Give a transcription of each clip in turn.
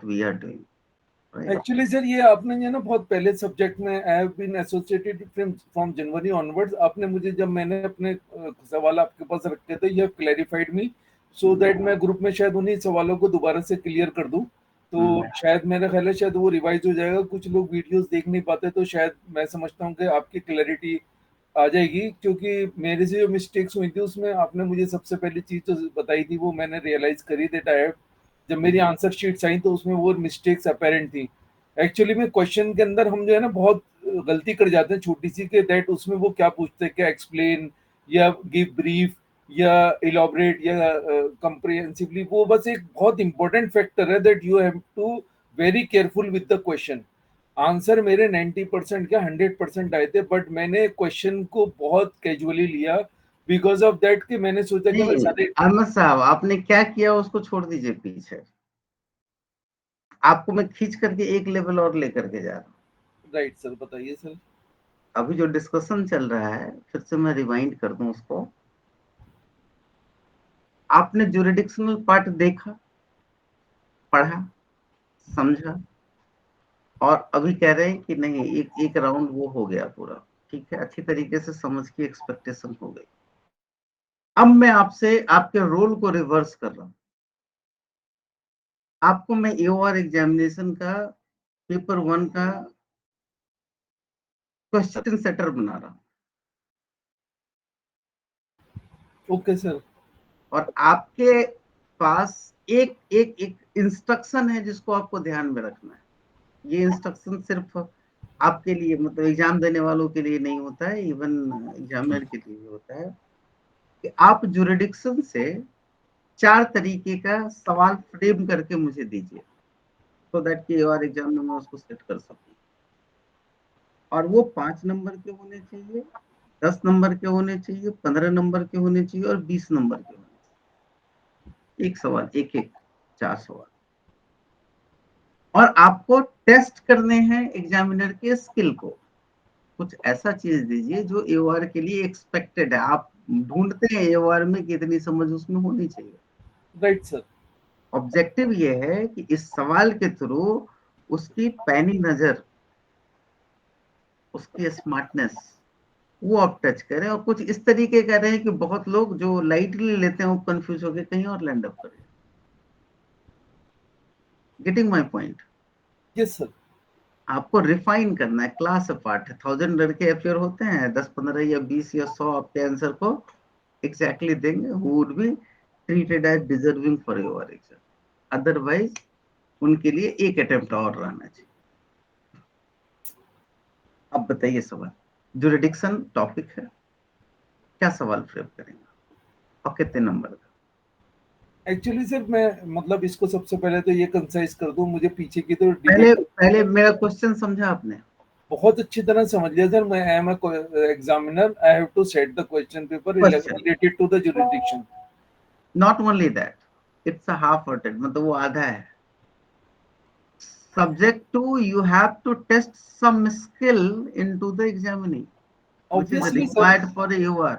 what we are doing, right? Actually sir ये आपने जो है ना बहुत पहले सब्जेक्ट में I have been associated from January onwards, आपने मुझे जब मैंने अपने सवाल आपके पास रखे थे, ये क्लैरिफाइड मी सो दैट मैं ग्रुप में शायद उन्हीं सवालों को दोबारा से क्लियर कर दूं, तो शायद मेरा ख्याल है शायद वो रिवाइज हो जाएगा। कुछ लोग वीडियोस देख नहीं पाते, तो शायद मैं समझता हूँ कि आपकी क्लैरिटी आ जाएगी, क्योंकि मेरे से जो मिस्टेक्स हुई थी उसमें आपने मुझे सबसे पहली चीज तो बताई थी, वो मैंने रियलाइज करी दैट आई हैव, जब मेरी आंसर शीट्स आई तो उसमें वो मिस्टेक्स अपेरेंट थी। एक्चुअली में क्वेश्चन के अंदर हम जो है ना बहुत गलती कर जाते हैं छोटी सी, के दैट उसमें वो क्या पूछते हैं, क्या एक्सप्लेन या गिव ब्रीफ या इलॉबरेट या कंप्रिहेंसिवली, वो बस एक बहुत इंपॉर्टेंट फैक्टर है that you have to very careful with the question. Answer मेरे 90% क्या 100% आए थे, बट मैंने क्वेश्चन को बहुत कैजुअली लिया बिकॉज ऑफ दैट कि मैंने सोचा कि मैं नहीं सारे। अहमद साहब, आपने क्या किया उसको छोड़ दीजिए पीछे, आपको मैं खींच करके एक लेवल और लेकर के जा रहा हूँ। राइट सर, बताइए सर। अभी जो डिस्कशन चल रहा है, फिर से मैं रिवाइंड कर दूं उसको। आपने ज्यूरिडिक्शनल पार्ट देखा, पढ़ा, समझा, और अभी कह रहे हैं कि नहीं, एक एक राउंड वो हो गया पूरा, ठीक है, अच्छी तरीके से समझ की एक्सपेक्टेशन हो गई। अब मैं आपसे आपके रोल को रिवर्स कर रहा हूं। आपको मैं एओआर एग्जामिनेशन का पेपर 1 का क्वेश्चन सेटर बना रहा हूं, ओके सर। और आपके पास एक एक एक इंस्ट्रक्शन है जिसको आपको ध्यान में रखना है। ये इंस्ट्रक्शन सिर्फ आपके लिए, मतलब एग्जाम देने वालों के लिए नहीं होता है, इवन एग्जामिनर के लिए भी होता है, कि आप ज्यूरिडिक्शन से 4 तरीके का सवाल फ्रेम करके मुझे दीजिए, सो दैट कि और एग्जाम में मैं उसको सेट कर सकूं। और वो 5 नंबर के होने चाहिए, 10 नंबर के होने चाहिए, 15 नंबर के होने चाहिए, और 20 नंबर के होने चाहिए। एक सवाल, एक एक 4 सवाल। और आपको टेस्ट करने हैं एग्जामिनर के स्किल को। कुछ ऐसा चीज दीजिए जो एओआर के लिए एक्सपेक्टेड है। आप ढूंढते हैं एओआर में कितनी समझ उसमें होनी चाहिए। Right sir. ऑब्जेक्टिव ये है कि इस सवाल के थ्रू उसकी पैनी नजर, उसकी स्मार्टनेस, वो आप टच करें। और कुछ इस तरीके का रहे कि बहुत लोग जो लाइटली लेते हैं वो कंफ्यूज होकर कहीं और लैंड अप करें। Getting my point? Yes sir. आपको रिफाइन करना है, क्लास पार्ट है। 1000 लड़के अपियर होते हैं, 10 15 या 20 या 100 आपके आंसर को एग्जैक्टली देंगे, who would be treated as deserving for your exam. Otherwise उनके लिए एक अटेम्प्ट और रहना चाहिए। अब बताइए सवाल, जुरिडिक्शन टॉपिक है, क्या सवाल फ्रेम करेंगे और कितने नंबर का? एक्चुअली सर मैं मतलब इसको सबसे पहले तो ये कंसाइज कर दूं, मुझे पीछे की तो पहले डिटेल पहले मेरा क्वेश्चन समझा आपने? बहुत अच्छी तरह समझ लिया सर। मैं am examiner, I have to set the question paper question, related to the jurisdiction. Not only that, it's a half hearted, मतलब वो आधा है। Subject to, you have to test some skill into the examining, which is obviously sir, required for AOR.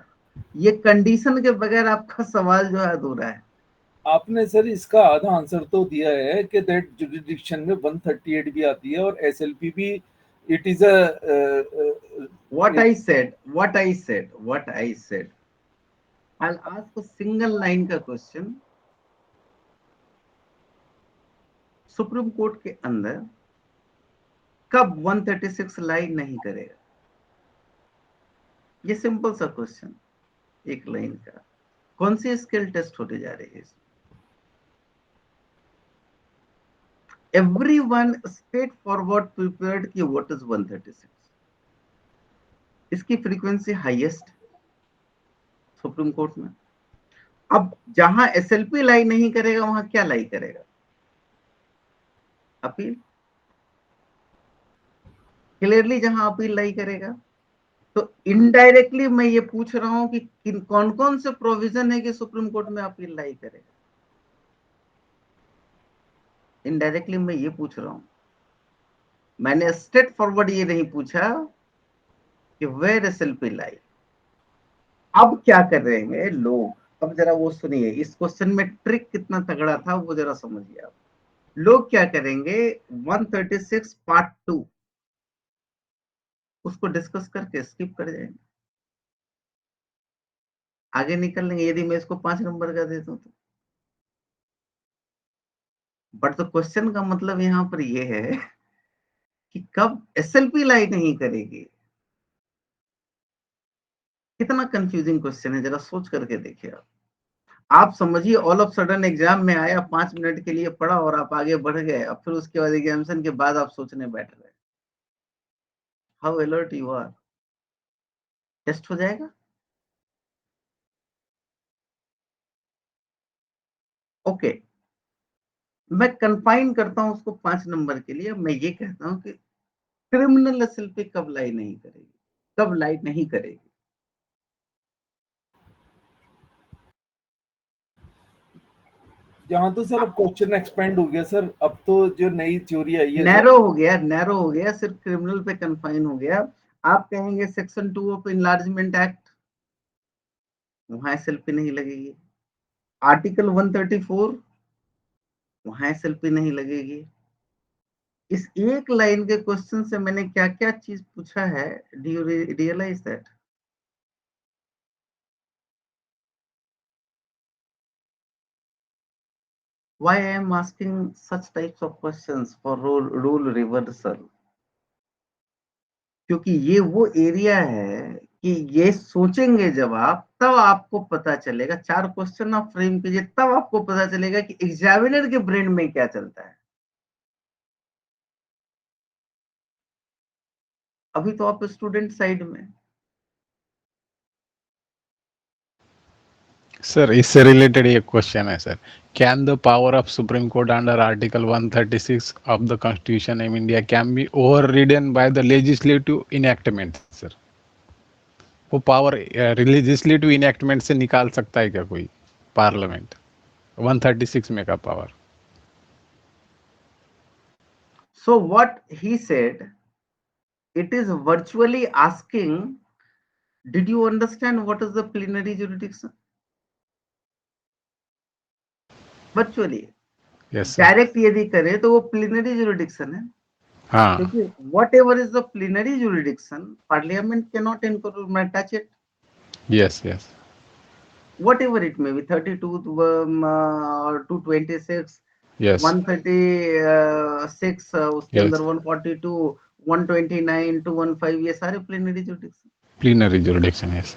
ये condition के बगैर आपका सवाल जो है अधूरा है। आपने सर इसका आधा आंसर तो दिया है कि दैट जुरिडिक्शन में 138 भी आती है और एसएलपी भी। It is a What I said, what I said, what I said. I'll ask a single line का क्वेश्चन। सुप्रीम कोर्ट के अंदर कब 136 लाई नहीं करेगा? ये सिंपल सा क्वेश्चन, एक लाइन का। कौन सी स्किल टेस्ट होने जा रही है इसमें? Everyone स्ट्रेट फॉरवर्ड प्रिपेयर्ड कि व्हाट इज 136, इसकी फ्रीक्वेंसी हाईएस्ट सुप्रीम कोर्ट में। अब जहां एसएलपी लाई नहीं करेगा वहां क्या लाई करेगा? अपील। क्लियरली जहां अपील लाई करेगा। तो इनडायरेक्टली मैं ये पूछ रहा हूं कि कौन कौन से प्रोविजन है कि सुप्रीम कोर्ट में अपील लाई करेगा। इनडायरेक्टली मैं ये पूछ रहा हूं, मैंने स्ट्रेट फॉरवर्ड ये नहीं पूछा कि वेयर एसएलपी लाई। अब क्या कर रहे हैं लोग, अब जरा वो सुनिए, इस क्वेश्चन में ट्रिक कितना तगड़ा था वो जरा समझिए आप। लोग क्या करेंगे, 136 पार्ट 2 उसको डिस्कस करके स्किप कर जाएंगे, आगे निकल लेंगे, यदि मैं इसको 5 नंबर का देता हूं तो। बट तो क्वेश्चन का मतलब यहाँ पर यह है कि कब एसएलपी लाई नहीं करेगी। कितना कंफ्यूजिंग क्वेश्चन है, जरा सोच करके देखिए आप समझिए, ऑल ऑफ सडन एग्जाम में आया, 5 मिनट के लिए पढ़ा और आप आगे बढ़ गए, अब फिर उसके बाद एग्जामिनेशन के बाद आप सोचने बैठ गए। How alert you are, test हो जाएगा। ओके, मैं कंफाइन करता हूं उसको 5 नंबर के लिए। मैं ये कहता हूं कि क्रिमिनल एसएलपी कब लाई नहीं करेगी, कब लाई नहीं करेगी। यहाँ तो सर अब क्वेश्चन एक्सपेंड हो गया सर, अब तो जो नई थ्योरी आई है नैरो हो गया, नैरो हो गया, सिर्फ क्रिमिनल पे कंफाइन हो गया। आप कहेंगे सेक्शन 2 ऑफ इनलार्जमेंट एक्ट, वहां एसएलपी नहीं लगेगी। आर्टिकल 134, वहां एसएलपी नहीं लगेगी। इस एक लाइन के क्वेश्चन से मैंने क्या क्या चीज पूछा है, do you realise that? Why I am asking such types of questions for rule reversal? क्योंकि ये वो एरिया है कि ये सोचेंगे जब आप, तब आपको पता चलेगा। 4 क्वेश्चन आप फ्रेम कीजिए, तब आपको पता चलेगा कि एग्जामिनर के ब्रेन में क्या चलता है। अभी तो आप स्टूडेंट साइड में। सर इससे रिलेटेड एक क्वेश्चन है sir, can the power of supreme court under article 136 of the constitution of India can be overridden by the legislative enactment? Sir वो पावर लेजिस्लेटिव इनएक्टमेंट से निकाल सकता है क्या कोई पार्लियामेंट 136 में का power? So what he said, it is virtually asking, did you understand what is the plenary jurisdiction? Virtually, yes sir. Direct यदि करें तो वो प्लीनरी जुरिडिक्शन है। हाँ क्योंकि what ever is the plenary jurisdiction, parliament can not include touch it. Yes yes Whatever it may be, 32 or 226, yes 136, उसके अंदर yes 142, 129, 215, ये सारे plenary jurisdiction. Plenary jurisdiction yes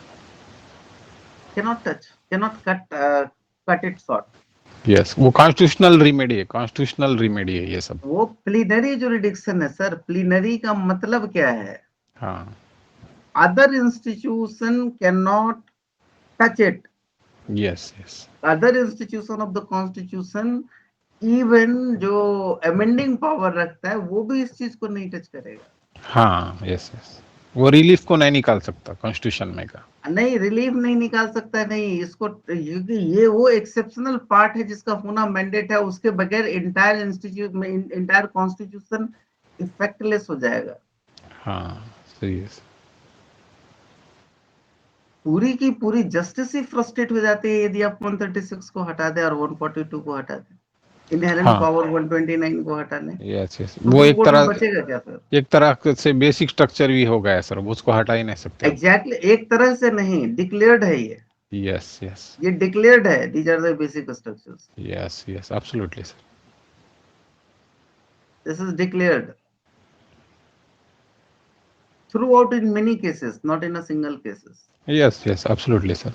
Cannot touch, cannot cut it short। Yes, वो constitutional remedy है, constitutional remedy है ये सब। वो प्लीनरी जुरिडिक्शन है सर। प्लीनरी का मतलब क्या है? हाँ other institution can not touch it. Yes yes other institution of the constitution, even जो अमेंडिंग पावर रखता है, वो भी इस चीज को नहीं टच करेगा। हाँ यस यस, वो रिलीफ को नहीं निकाल सकता कॉन्स्टिट्यूशन में का। नहीं, रिलीफ नहीं निकाल सकता, नहीं इसको, क्योंकि ये वो एक्सेप्शनल पार्ट है जिसका होना मैंडेट है। उसके बगैर इंटायर इंस्टीट्यूट में इंटायर कॉन्स्टिट्यूशन इफेक्टलेस हो जाएगा। हाँ सही है। पूरी की पूरी जस्टिस ही फ्रस्ट्रेट हो जाती है यदि आप 136 को हटा दें और 142 को हटा दें, इनहेरेंट हाँ पावर 129 को हटा लें, यस यस, वो सुप्रीम कोर्ट में बचेगा क्या फिर? एक तरह से बेसिक स्ट्रक्चर भी हो गया है सर, वो उसको हटा ही नहीं सकते। एग्जैक्टली, एक तरह से नहीं, डिक्लेयर्ड है ये। यस यस ये डिक्लेयर्ड है, these are the basic structures. Yes yes absolutely sir. This is declared throughout in many cases, not in a single cases। Yes yes absolutely sir.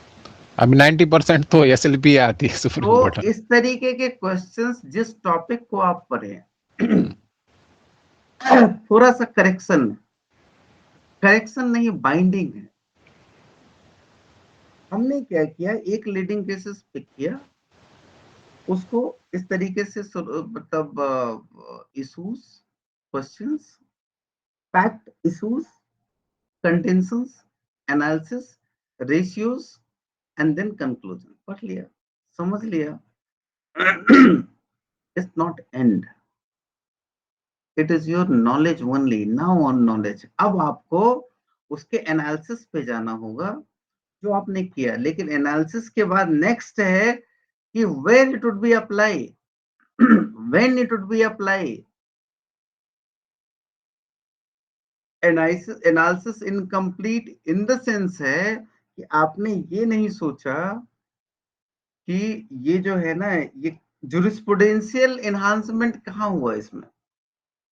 अभी 90% तो एसएलपी आती है सुप्रीम तो court. इस तरीके के क्वेश्चंस जिस टॉपिक को आप पढ़े, थोड़ा सा करेक्शन नहीं, बाइंडिंग है। हमने क्या किया, एक लीडिंग केसेस पिक किया, उसको इस तरीके से मतलब issues, questions, fact, issues, contentions, analysis, ratios and then conclusion पढ़ लिया, समझ लिया। It's not end, it is your knowledge only, now on knowledge. अब आपको उसके एनालिसिस पे जाना होगा जो आपने किया, लेकिन एनालिसिस के बाद नेक्स्ट है कि where it would be apply, when it would be applied. Analysis incomplete in the sense है कि आपने ये नहीं सोचा कि ये जो है ना, ये जुरिस्प्रूडेंशियल एनहांसमेंट कहाँ हुआ इसमें,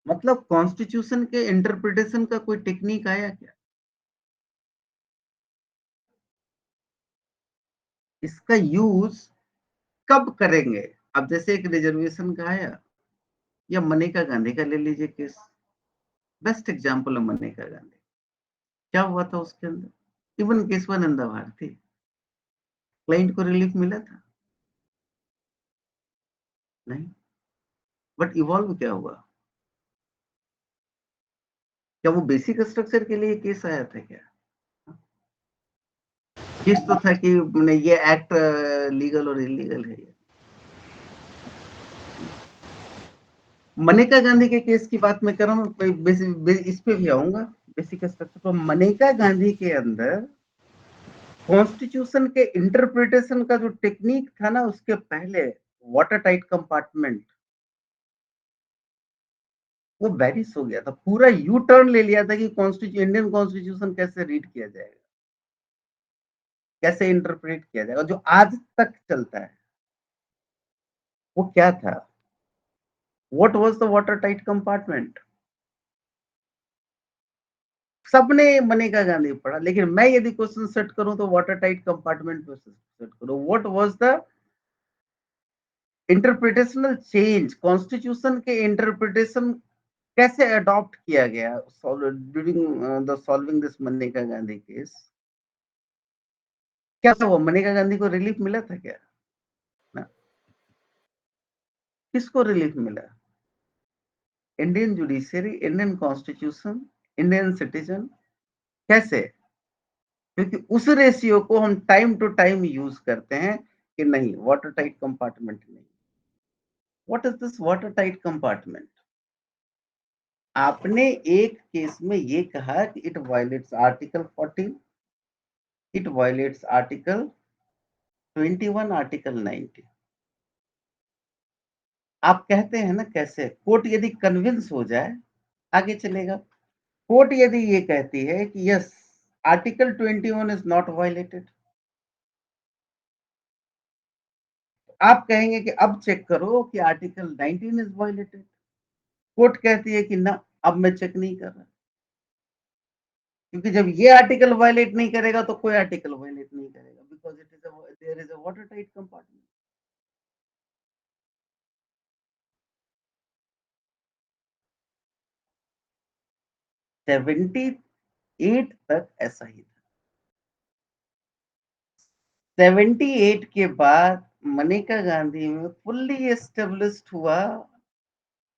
मतलब कॉन्स्टिट्यूशन के इंटरप्रिटेशन का कोई टेक्निक आया क्या, इसका यूज कब करेंगे। अब जैसे एक रिजर्वेशन का आया, या मनेका गांधी का ले लीजिए केस, बेस्ट एग्जांपल है मनेका गांधी। क्या हुआ था उसके अंदर, इवन केशवानंदा भारती, क्लाइंट को रिलीफ मिला था नहीं, बट इवॉल्व क्या हुआ, क्या वो बेसिक स्ट्रक्चर के लिए केस आया था क्या, केस तो था कि ये एक्ट लीगल और इलीगल है। मनेका गांधी के केस की बात मैं कर रहा हूँ, इस पे भी आऊंगा बेसिक स्ट्रक्चर। तो मनेका गांधी के अंदर कॉन्स्टिट्यूशन के इंटरप्रिटेशन का जो टेक्निक था ना, उसके पहले वाटर टाइट कंपार्टमेंट वो बैरिस हो गया था, पूरा यू टर्न ले लिया था कि इंडियन कॉन्स्टिट्यूशन कैसे रीड किया जाएगा, कैसे इंटरप्रेट किया जाएगा, जो आज तक चलता है। वो क्या था, what was the water tight compartment, सबने मनेका गांधी पढ़ा, लेकिन मैं यदि क्वेश्चन सेट करूं तो वाटर टाइट कंपार्टमेंट पे सेट करूं, what was the interpretational change, constitution के इंटरप्रिटेशन कैसे अडॉप्ट किया गया during the solving this Maneka Gandhi case. क्या हुआ, मनेका गांधी को रिलीफ मिला था क्या ना, किसको रिलीफ मिला, Indian judiciary, Indian constitution, Indian citizen, कैसे, क्योंकि उस रेशियो को हम टाइम टू टाइम यूज करते हैं कि नहीं वाटर टाइट कंपार्टमेंट नहीं। What is this water tight compartment, आपने एक केस में ये कहा कि it violets article 14, it violets article 21, article 19। आप कहते हैं ना कैसे, कोर्ट यदि कन्विंस हो जाए आगे चलेगा, कोर्ट यदि ये कहती है कि yes article 21 is not violated, आप कहेंगे कि अब चेक करो कि आर्टिकल 19 इज वायलेटेड, कोर्ट कहती है कि ना अब मैं चेक नहीं कर रहा, क्योंकि जब ये आर्टिकल वायलेट नहीं करेगा तो कोई आर्टिकल वायलेट नहीं करेगा, because it is there is a water tight compartment. 78 तक ऐसा ही था, 78 के बाद मनेका गांधी में फुल्ली एस्टेब्लिश्ड हुआ,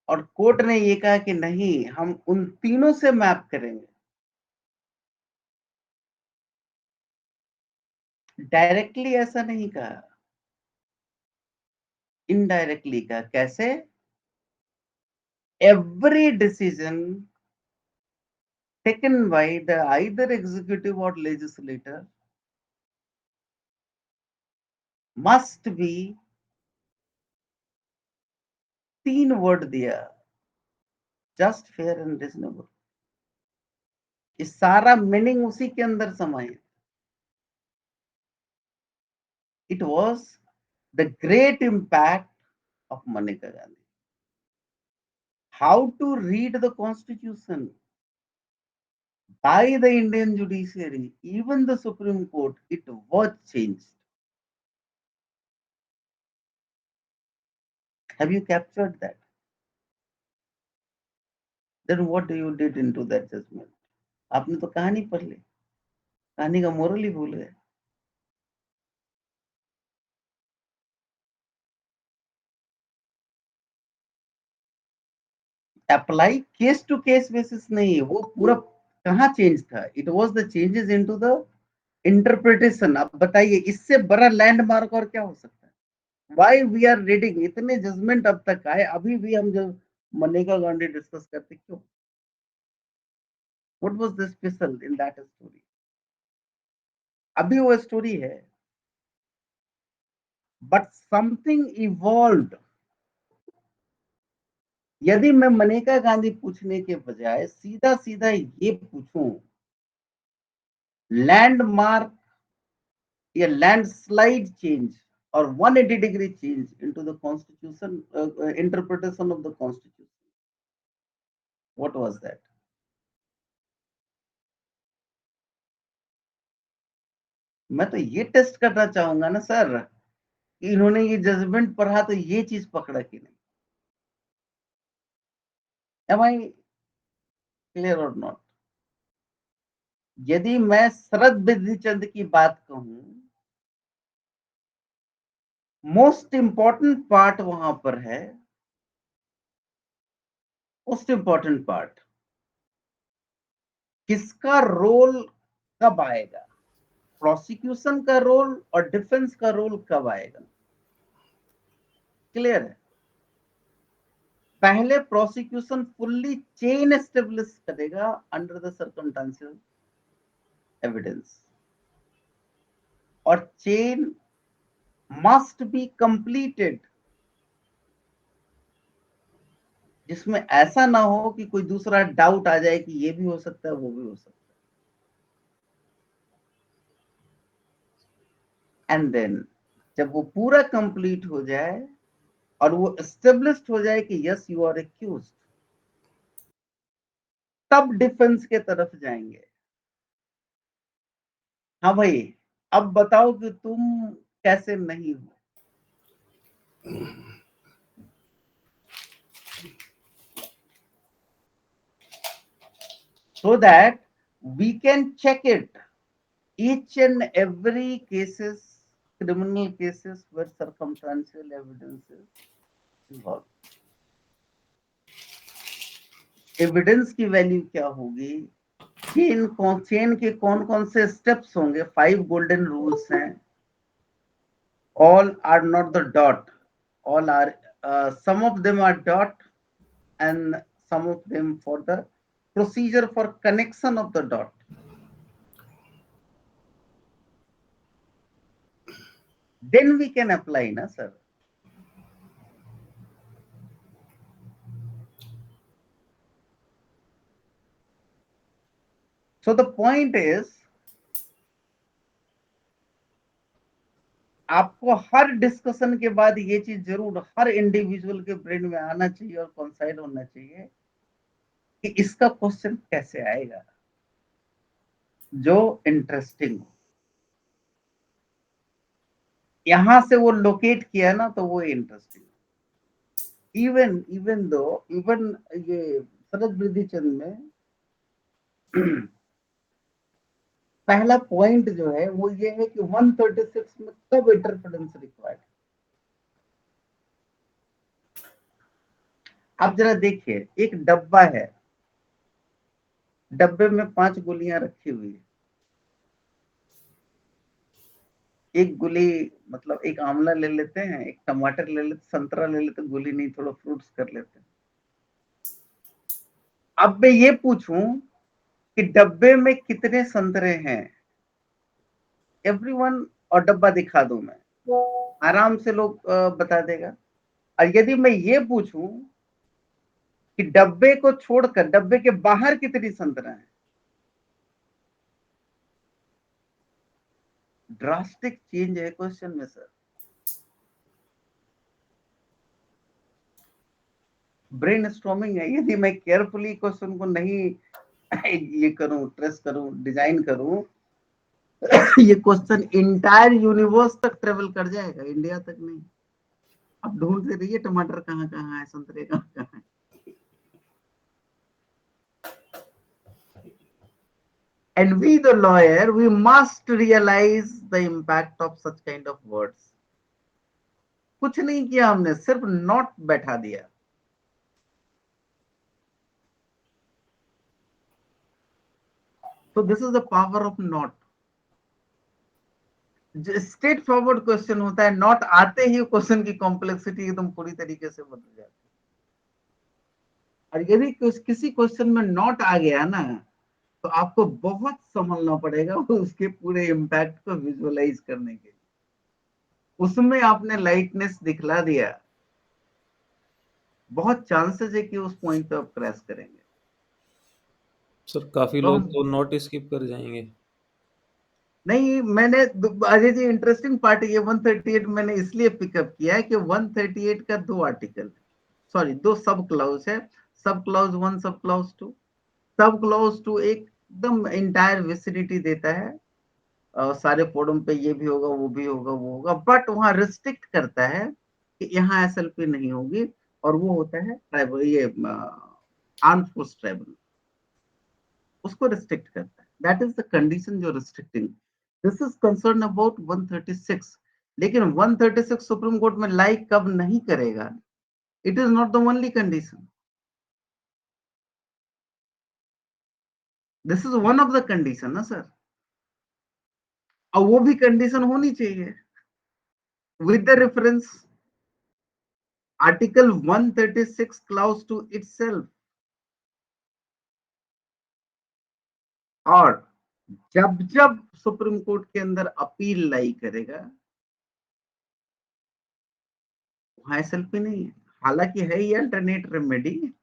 और कोर्ट ने ये कहा कि नहीं हम उन तीनों से मैप करेंगे। डायरेक्टली ऐसा नहीं कहा, इनडायरेक्टली कहा, कैसे, every decision taken by the either executive or legislator must be, 3 word दिया, जस्ट फेयर एंड रीजनेबल, इस सारा मीनिंग उसी के अंदर समाये। It was the great impact of Maneka Gandhi, how to read the constitution by the Indian judiciary, even the Supreme Court, it was changed. Have you captured that? Then what do you did into that judgment? आपने तो कहानी पढ़ ली, कहानी का moral ही भूल गए। Apply case to case basis नहीं, वो पूरा कहाँ चेंज था, it was the changes into the interpretation. अब बताइए इससे बड़ा लैंडमार्क और क्या हो सकता है, व्हाई वी आर रीडिंग, इतने जजमेंट अब तक आए अभी भी हम जब मनेका गांधी डिस्कस करते क्यों, what was the special in that story, अभी वो स्टोरी है, बट समथिंग इवॉल्व्ड यदि मैं मनेका गांधी पूछने के बजाय सीधा सीधा ये पूछूं, लैंडमार्क या लैंडस्लाइड चेंज और 180 degree change into the constitution, interpretation of the constitution, what was that? मैं तो ये टेस्ट करना चाहूंगा ना सर कि इन्होंने ये जजमेंट पढ़ा तो ये चीज पकड़ा कि नहीं। एम आई क्लियर और नॉट? यदि मैं शरद बिधिचंद की बात कहूं, मोस्ट इंपॉर्टेंट पार्ट वहां पर है, मोस्ट इंपॉर्टेंट पार्ट किसका रोल कब आएगा, प्रोसिक्यूशन का रोल और डिफेंस का रोल कब आएगा। क्लियर है? पहले प्रोसिक्यूशन फुल्ली चेन एस्टेब्लिश करेगा अंडर द सर्कमस्टेंशियल एविडेंस, और चेन मस्ट बी कंप्लीटेड, जिसमें ऐसा ना हो कि कोई दूसरा डाउट आ जाए कि ये भी हो सकता है वो भी हो सकता है। एंड देन जब वो पूरा कंप्लीट हो जाए और वो एस्टेब्लिश्ड हो जाए कि यस यू आर एक्यूज्ड, तब डिफेंस के तरफ जाएंगे। हाँ भाई, अब बताओ कि तुम कैसे नहीं हो। So that we can check it, each and every cases, criminal cases where circumstantial evidence is involved. Evidence की वैल्यू क्या होगी, चेन के कौन कौन से स्टेप्स होंगे, 5 गोल्डन रूल्स हैं, all are not the dot, all are some of them are dot and some of them for the procedure for connection of the dot. Then we can apply, na sir. So the point is, आपको हर discussion के बाद ये चीज जरूर हर individual के brain में आना चाहिए और कॉन्साइड होना चाहिए कि इसका क्वेश्चन कैसे आएगा जो इंटरेस्टिंग हो। यहां से वो लोकेट किया ना तो वो इंटरेस्टिंग। इवन ये शरद बिधिचंद में पहला पॉइंट जो है वो ये है कि 136 में कब इंटरप्रेटेंस रिक्वायर्ड। आप जरा देखिए, एक डब्बा है, डब्बे में 5 गोलियां रखी हुई है, एक गोली मतलब एक आंवला ले लेते हैं, एक टमाटर ले लेते, संतरा ले लेते, गोली नहीं थोड़ा फ्रूट्स कर लेते हैं। अब मैं ये पूछूं कि डब्बे में कितने संतरे हैं, एवरीवन, और डब्बा दिखा दूं मैं, आराम से लोग बता देगा। और यदि मैं ये पूछूं कि डब्बे को छोड़कर डब्बे के बाहर कितनी संतरा है, ड्रास्टिक चेंज है क्वेश्चन में सर। ब्रेन स्टॉर्मिंग है। यदि मैं केयरफुली क्वेश्चन को नहीं ये करूं, ट्रेस करूं, डिजाइन करूं, ये क्वेश्चन इंटायर यूनिवर्स तक ट्रेवल कर जाएगा, इंडिया तक नहीं। अब ढूंढते रहिए टमाटर कहाँ कहाँ है, संतरे कहाँ कहाँ है। And we, the lawyer, we must realize the impact of such kind of words. कुछ नहीं किया हमने, सिर्फ नॉट बैठा दिया। So this is the power of not. Straight forward question होता है, नॉट आते ही क्वेश्चन की कॉम्प्लेक्सिटी एकदम पूरी तरीके से बदल जाती है। और यदि किसी क्वेश्चन में नॉट आ गया ना, तो आपको बहुत संभलना पड़ेगा उसके पूरे इम्पैक्ट को विजुअलाइज करने के लिए। उसमें आपने लाइटनेस दिखला दिया, बहुत चांसेस है कि उस पॉइंट पे आप क्रैश करेंगे। सर काफी तो लोग हम तो नोट स्किप कर जाएंगे। नहीं, मैंने अजय जी इंटरेस्टिंग पार्ट ये 138 मैंने इसलिए पिकअप किया है कि 138 का 2 आर्टिकल, सॉरी 2 सब क्लाउज है, सब क्लाउज 1, सब क्लाउज 2। सब क्लाउज 2 एकदम इंटायर विसिनिटी देता है, सारे फोरम पे ये भी होगा, वो भी होगा, वो होगा, बट वहां रिस्ट्रिक्ट करता है कि यहाँ एसएलपी नहीं होगी, और वो होता है ट्राइबल, ये आर्म फोर्स ट्राइबल, उसको रिस्ट्रिक्ट करता है। दैट इज द कंडीशन जो restricting. This is concern about 136। लेकिन 136 सुप्रीम कोर्ट में लाइक कब नहीं करेगा, it is not the only condition, this is one of the condition ना सर, और वो भी कंडीशन होनी चाहिए with the reference article 136 clause two itself. और जब जब सुप्रीम कोर्ट के अंदर अपील लाई करेगा, वहां एसएलपी नहीं है। हालांकि है ये अल्टरनेट रेमेडी,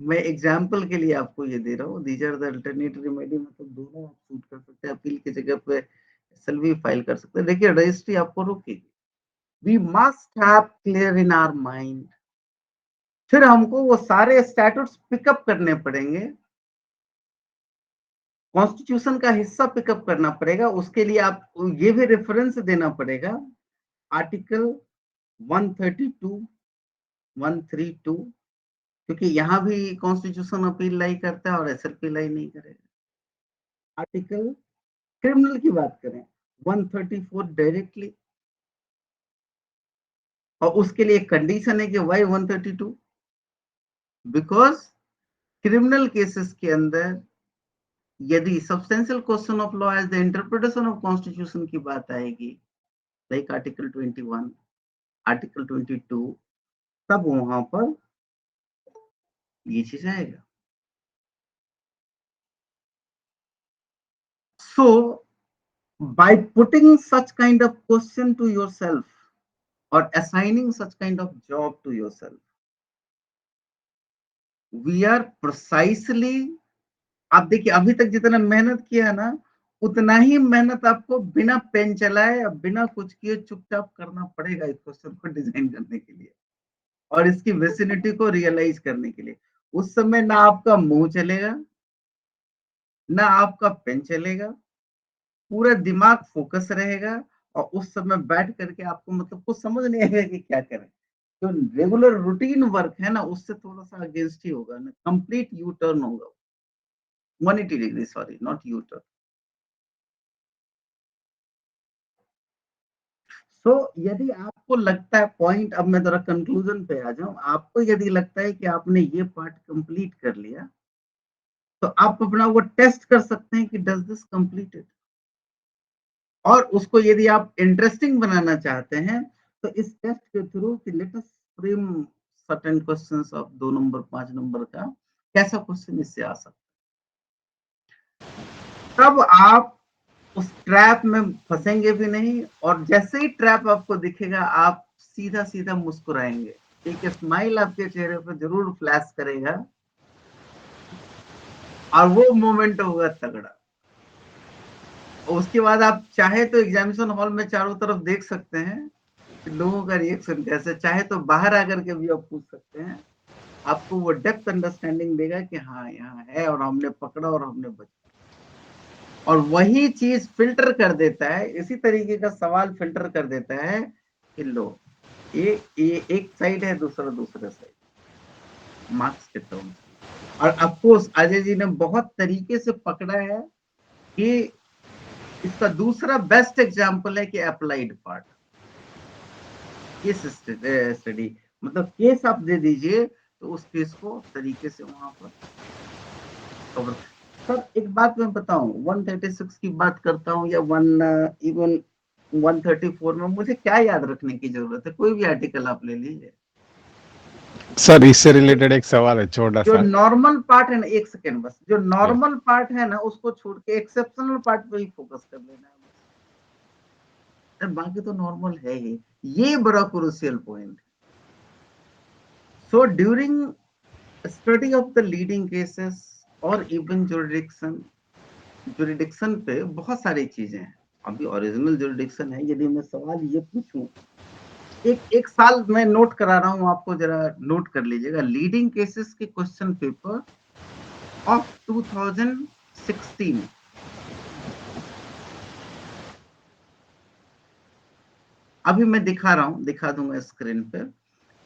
मैं एग्जांपल के लिए आपको ये दे रहा हूँ, these are the alternate remedy, मतलब दोनों आप शूट कर सकते हैं, अपील की जगह पे एसएलपी फाइल कर सकते हैं। देखिए रजिस्ट्री आपको रोकेगी, we must have clear in our mind, फिर हमको वो सारे स्टैट्यूट्स पिकअप करने पड़ेंगे, कॉन्स्टिट्यूशन का हिस्सा पिकअप करना पड़ेगा, उसके लिए आप ये भी रेफरेंस देना पड़ेगा आर्टिकल 132, 132, क्योंकि यहां भी कॉन्स्टिट्यूशन अपील लाई करता है और एसएलपी लाई नहीं करेगा। आर्टिकल क्रिमिनल की बात करें 134 डायरेक्टली, और उसके लिए कंडीशन है कि वाई 132, बिकॉज क्रिमिनल केसेस के अंदर यदि substantial question of law as the interpretation of constitution की बात आएगी, लाइक आर्टिकल 21, आर्टिकल 22, तब वहां पर ये चीज आएगा। सो by putting such kind of question to yourself or assigning such kind of job to yourself, we are precisely, आप देखिए अभी तक जितना मेहनत किया ना, उतना ही मेहनत आपको बिना पेन चलाए, बिना कुछ किए चुपचाप करना पड़ेगा इस क्वेश्चन को डिजाइन करने के लिए और इसकी विसिनिटी को रियलाइज करने के लिए। उस समय ना आपका मुंह चलेगा, ना आपका पेन चलेगा, पूरा दिमाग फोकस रहेगा, और उस समय बैठ करके आपको मतलब कुछ समझ नहीं आएगा कि क्या करें। जो रेगुलर रूटीन वर्क है ना, उससे थोड़ा सा अगेंस्ट ही होगा ना, कंप्लीट यू टर्न होगा, 180 degree, sorry not U turn. So यदि आपको लगता है पॉइंट, अब मैं जरा कंक्लूजन पे आ जाऊं, आपको यदि लगता है कि आपने ये पार्ट कंप्लीट कर लिया, तो आप अपना वो टेस्ट कर सकते हैं कि डज दिस कंप्लीटेड, और उसको यदि आप इंटरेस्टिंग बनाना चाहते हैं तो इस टेस्ट के थ्रू कि let us frame certain questions of 2 number 5 number का, कैसा क्वेश्चन इससे आ सकता है, तब आप उस ट्रैप में फंसेंगे भी नहीं, और जैसे ही ट्रैप आपको दिखेगा आप सीधा सीधा मुस्कुराएंगे, एक स्माइल आपके चेहरे पर जरूर फ्लैश करेगा, और वो मोमेंट होगा तगड़ा। उसके बाद आप चाहे तो एग्जामिनेशन हॉल में चारों तरफ देख सकते हैं कि लोगों का रिएक्शन कैसे, चाहे तो बाहर आकर के भी आप पूछ सकते हैं, आपको वो डेप्थ अंडरस्टैंडिंग देगा कि हाँ यहाँ है और हमने पकड़ा और हमने बचा। और वही चीज फिल्टर कर देता है, इसी तरीके का सवाल फिल्टर कर देता है कि लो ये एक साइड है, दूसरा दूसरा साइड, मार्क्स के टर्म्स। और अफकोर्स अजय जी ने बहुत तरीके से पकड़ा है कि इसका दूसरा बेस्ट एग्जांपल है कि अप्लाइड पार्ट, केस स्टडी, मतलब केस आप दे दीजिए तो उस केस को तरीके से वहां पर कवर। सर एक बात मैं बताऊं, 136 की बात करता हूं या इवन 134 में मुझे क्या याद रखने की जरूरत है, कोई भी आर्टिकल आप ले लीजिए। सर इससे रिलेटेड एक सवाल है छोटा जो सा। नॉर्मल पार्ट है ना, एक सेकेंड बस, जो नॉर्मल पार्ट है ना उसको छोड़ के एक्सेप्शनल पार्ट पे ही फोकस कर लेना है, बाकी तो नॉर्मल है ही। ये बड़ा क्रूशियल पॉइंट है। So during study of the leading cases or even jurisdiction पे बहुत सारी चीजें हैं। अभी ओरिजिनल जुरिडिक्शन है, यदि मैं सवाल ये पूछूं, एक साल मैं नोट करा रहा हूं, आपको जरा नोट कर लीजिएगा। लीडिंग केसेस के क्वेश्चन पेपर ऑफ 2016, अभी मैं दिखा रहा हूं, दिखा दूंगा स्क्रीन पे।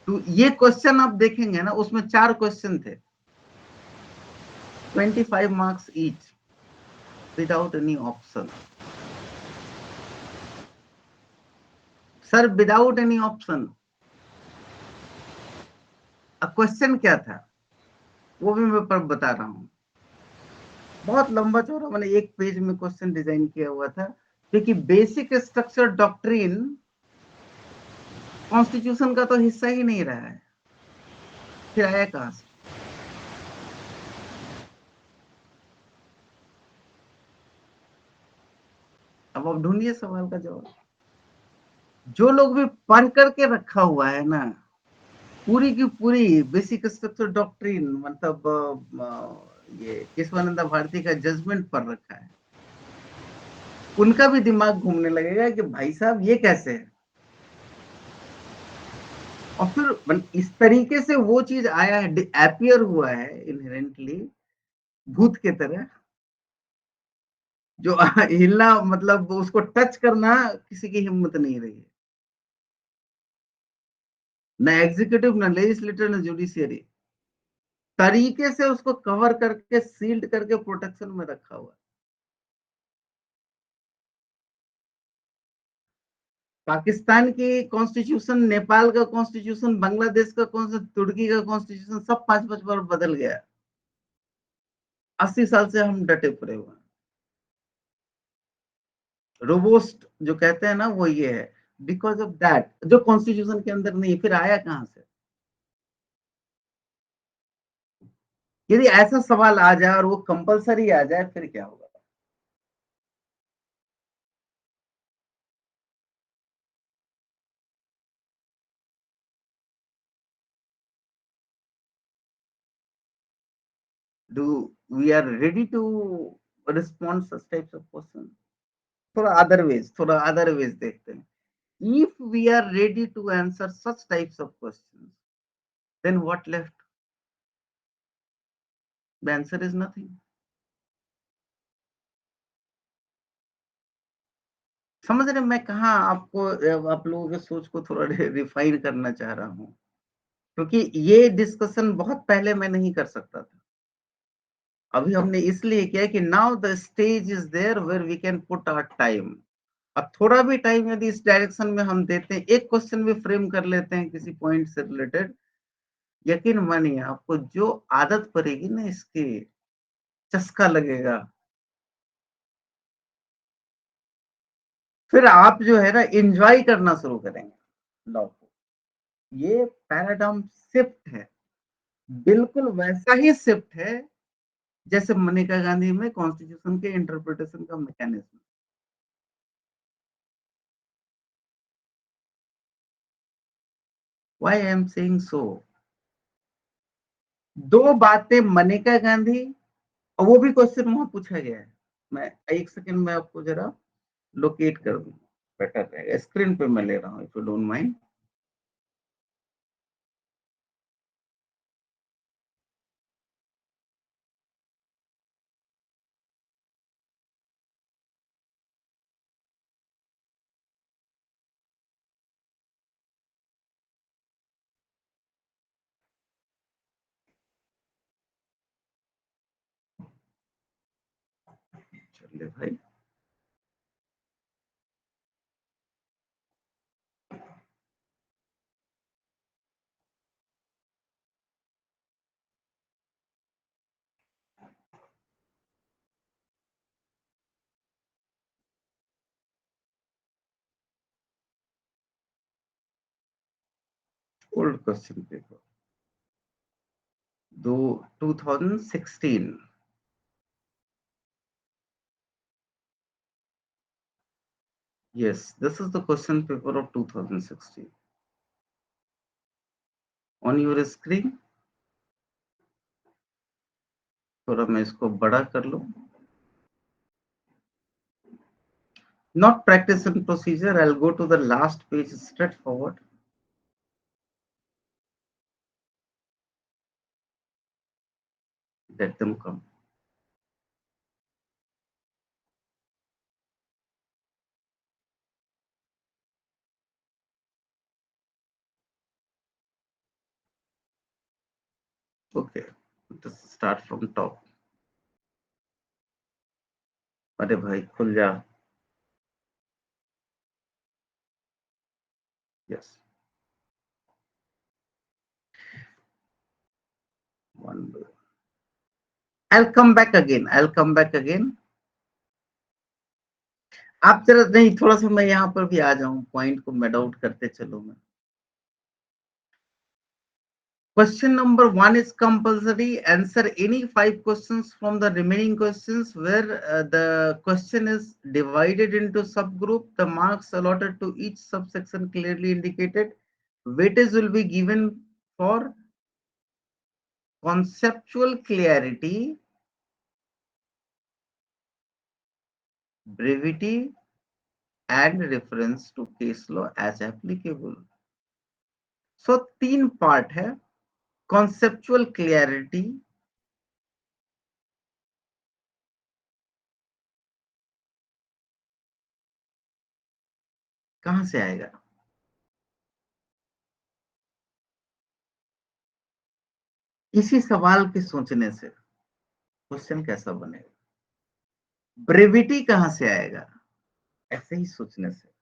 तो ये क्वेश्चन आप देखेंगे ना, उसमें 4 क्वेश्चन थे, 25 marks each, without any option. Sir without any option, question क्या था वो भी मैं पर बता रहा हूं। बहुत लंबा चौड़ा मैंने एक पेज में क्वेश्चन डिजाइन किया हुआ था, क्योंकि बेसिक स्ट्रक्चर डॉक्ट्रिन कॉन्स्टिट्यूशन का तो हिस्सा ही नहीं रहा है, फिर आया कहां से? अब आप ढूंढिए सवाल का जवाब। जो लोग भी पढ़ करके रखा हुआ है ना, पूरी की पूरी बेसिक स्ट्रक्चर डॉक्ट्रिन, मतलब ये केशवानंद भारती का जजमेंट पढ़ रखा है, उनका भी दिमाग घूमने लगेगा कि भाई साहब ये कैसे है। और फिर इस तरीके से वो चीज आया है, अपीयर हुआ है इनहेरेंटली भूत के तरह, जो हिलना, मतलब उसको टच करना किसी की हिम्मत नहीं रही है, न एग्जीक्यूटिव, न लेजिस्लेटिव, न जुडिशियरी, तरीके से उसको कवर करके सील्ड करके प्रोटेक्शन में रखा हुआ है। पाकिस्तान की कॉन्स्टिट्यूशन, नेपाल का कॉन्स्टिट्यूशन, बांग्लादेश का कॉन्स्टिट्यूशन, तुर्की का कॉन्स्टिट्यूशन, सब 5-5 बार बदल गया। 80 साल से हम डटे पड़े हुए हैं। रोबोस्ट जो कहते हैं ना, वो ये है, बिकॉज ऑफ दैट, जो कॉन्स्टिट्यूशन के अंदर नहीं, फिर आया कहां से? यदि ऐसा सवाल आ जाए और वो कंपलसरी आ जाए, फिर क्या होगा? Do we are ready to respond such types of questions? थोड़ा अदर वेज देखते हैं। If we are ready to answer such types of questions, then what left? The answer is nothing. समझ रहे मैं कहा आपको, आप लोगों के सोच को थोड़ा रिफाइन करना चाह रहा हूं, क्योंकि ये डिस्कशन बहुत पहले मैं नहीं कर सकता था। अभी हमने इसलिए किया कि now the stage is there where we can put our time. अब थोड़ा भी टाइम यदि इस डायरेक्शन में हम देते हैं, एक क्वेश्चन भी फ्रेम कर लेते हैं किसी पॉइंट से रिलेटेड, यकीन मानिए आपको जो आदत पड़ेगी ना इसकी, चस्का लगेगा, फिर आप जो है ना एंजॉय करना शुरू करेंगे लॉ को। ये पैराडाइम शिफ्ट है, बिल्कुल वैसा ही शिफ्ट है जैसे मनेका गांधी में कॉन्स्टिट्यूशन के इंटरप्रिटेशन का mechanism. Why I am saying so? दो बातें मनेका गांधी, और वो भी क्वेश्चन वहां पूछा गया है। मैं एक सेकंड में आपको जरा लोकेट कर दूं, बेटर रहेगा। स्क्रीन पे मैं ले रहा हूं, इफ यू डोंट माइंड। चलिए भाई, ओल्ड क्वेश्चन पेपर, दो 2016। Yes, this is the question paper of 2016. On your screen. थोड़ा मैं इसको बड़ा कर लूं। Not practice and procedure. I'll go to the last page straight forward. Let them come. Okay, let's start from top. अरे भाई खुल जा। Yes. One. I'll come back again. I'll come back again. आप जरा नहीं, थोड़ा सा मैं यहाँ पर भी आ जाऊं, पॉइंट को मेड आउट करते चलो मैं। Question number 1 is compulsory. Answer any 5 questions from the remaining questions where the question is divided into subgroup. The marks allotted to each subsection clearly indicated. Weightage will be given for conceptual clarity, brevity, and reference to case law as applicable. So 3 part है. Conceptual clarity, कहां से आएगा? इसी सवाल के सोचने से question कैसा बनेगा? ब्रेविटी कहां से आएगा? ऐसे ही सोचने से।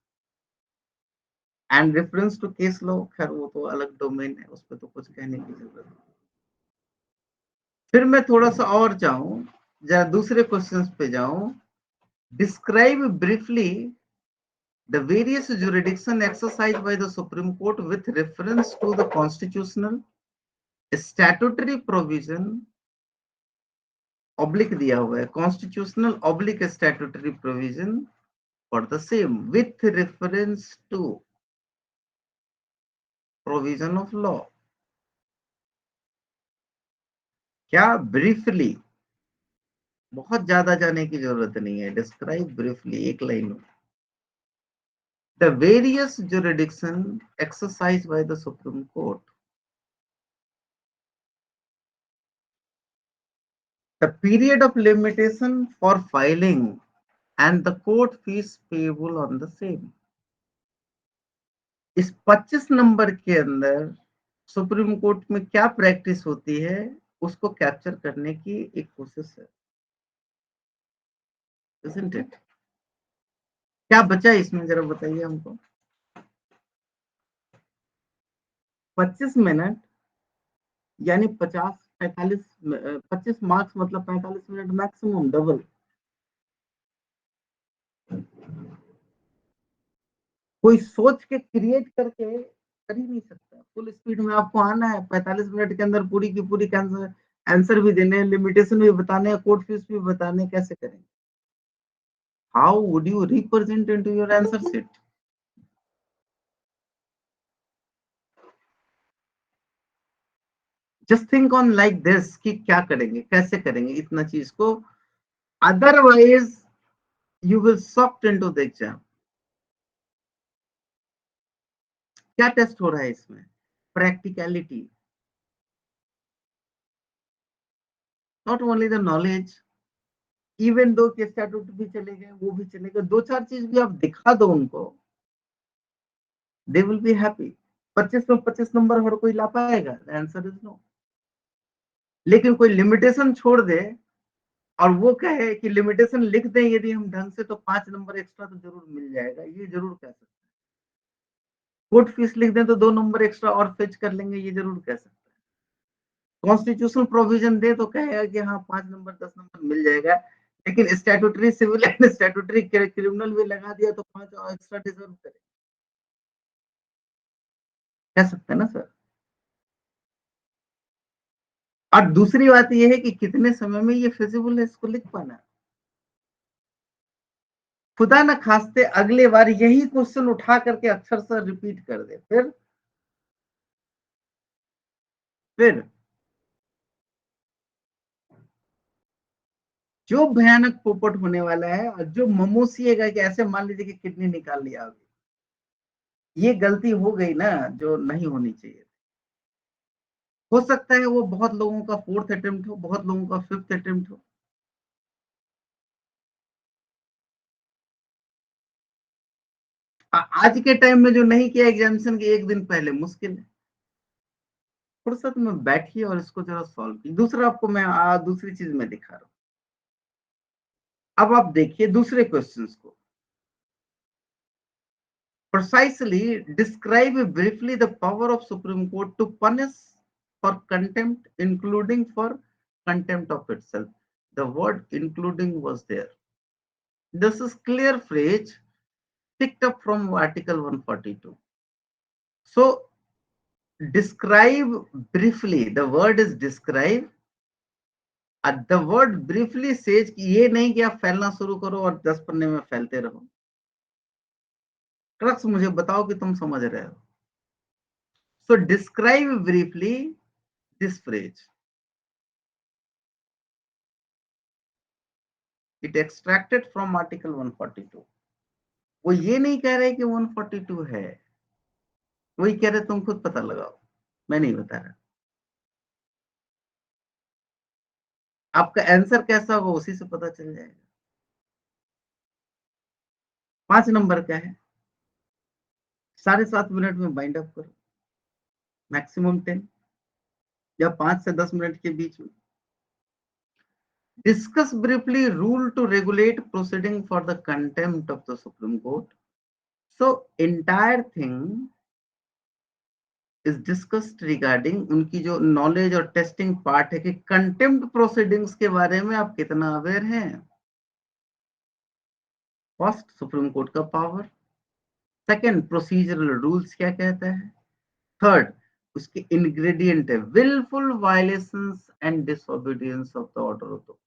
And reference to case law, खैर वो तो अलग डोमेन है, उस पर तो कुछ कहने की जरूरत नहीं। फिर मैं थोड़ा सा और जाऊं, जरा दूसरे क्वेश्चंस पे जाऊं। Describe briefly the various jurisdiction exercised by the Supreme Court with reference to the constitutional, statutory provision, oblique दिया हुआ है, constitutional oblique statutory provision for the same with reference to provision of law. क्या briefly, बहुत ज्यादा जाने की जरूरत नहीं है, डिस्क्राइब ब्रीफली एक लाइन में। The various jurisdiction exercised by the Supreme Court. The period of limitation for filing and the court fees payable on the same. इस 25 नंबर के अंदर सुप्रीम कोर्ट में क्या प्रैक्टिस होती है उसको कैप्चर करने की एक कोशिश है, isn't it? क्या बचा इसमें जरा बताइए हमको। 25 मिनट यानी 50 45 25 मार्क्स मतलब 45 मिनट मैक्सिमम, डबल। कोई सोच के क्रिएट करके कर ही नहीं सकता। फुल स्पीड में आपको आना है, 45 मिनट के अंदर पूरी की पूरी आंसर भी देने हैं, लिमिटेशन भी बताने हैं, कोर्ट फीस भी बताने, कैसे करेंगे? How would you represent into your answer sheet? Just think on like this कि क्या करेंगे, कैसे करेंगे इतना चीज को, otherwise you will socked into the exam. क्या टेस्ट हो रहा है इसमें? Practicality, not only the knowledge. Even though के स्टैट्यूट भी चले गए, वो भी चले गए, 2-4 चीज भी आप दिखा दो उनको, दे विल बी हैप्पी। 25 में 25 नंबर हर कोई ला पाएगा? Answer is no. लेकिन कोई लिमिटेशन छोड़ दे और वो कहे कि लिमिटेशन लिख दें यदि हम ढंग से तो 5 नंबर एक्स्ट्रा तो जरूर मिल जाएगा, ये जरूर कह सकते हैं। कोर्ट फीस लिख दें तो 2 नंबर एक्स्ट्रा और फेच कर लेंगे, ये जरूर कह सकते हैं। कॉन्स्टिट्यूशनल प्रोविजन दे तो कहेगा कि हाँ 5 नंबर 10 नंबर मिल जाएगा, लेकिन statutory civil and statutory criminal भी लगा दिया तो 5 और एक्स्ट्रा डिजर्व करे, कह सकते हैं ना सर। और दूसरी बात यह है कि कितने समय में ये फिजिबल है इसको लिख पाना। खुदा न खास्ते अगले बार यही क्वेश्चन उठा करके अक्षर से रिपीट कर दे, फिर फिर जो भयानक पोपट होने वाला है और जो ममोसिएगा कि ऐसे मान लीजिए कि किडनी निकाल लिया अभी, ये गलती हो गई ना जो नहीं होनी चाहिए। हो सकता है वो बहुत लोगों का 4th अटेम्प्ट हो, बहुत लोगों का 5th अटेम्प्ट हो। आज के टाइम में जो नहीं किया एग्जामिनेशन के एक दिन पहले मुश्किल है। फुर्सत में बैठिए और इसको जरा सॉल्व कीजिए। दूसरा आपको मैं दूसरी चीज मैं दिखा रहा हूँ। अब आप देखिए दूसरे क्वेश्चंस को। Precisely describe briefly the power of Supreme Court to punish for contempt, including for contempt of itself. The word including was there. This is clear phrase picked up from Article 142. So describe briefly. The word is describe. The word briefly says कि ये नहीं कि आप फैलना शुरू करो और 10 पन्ने में फैलते रहो। क्रक्स मुझे बताओ कि तुम समझ रहे हो। So describe briefly this phrase. It extracted from Article 142. वो ये नहीं कह रहे कि 142 है, वही कह रहे तुम खुद पता लगाओ, मैं नहीं बता रहा। आपका आंसर कैसा होगा उसी से पता चल जाएगा। 5 नंबर का है, 7.5 मिनट में बाइंड अप करो, मैक्सिमम 10 या 5 से 10 मिनट के बीच में। Discuss briefly rule to regulate proceeding for the contempt of the Supreme Court. So entire thing is discussed regarding उनकी जो नॉलेज और टेस्टिंग पार्ट है कि कंटेम्प्ट प्रोसीडिंग्स के बारे में आप कितना अवेयर हैं। फर्स्ट, सुप्रीम कोर्ट का पावर। सेकंड, प्रोसीजरल रूल्स क्या कहता है। थर्ड, उसके इंग्रेडिएंट है wilful violations and disobedience of the order of the court.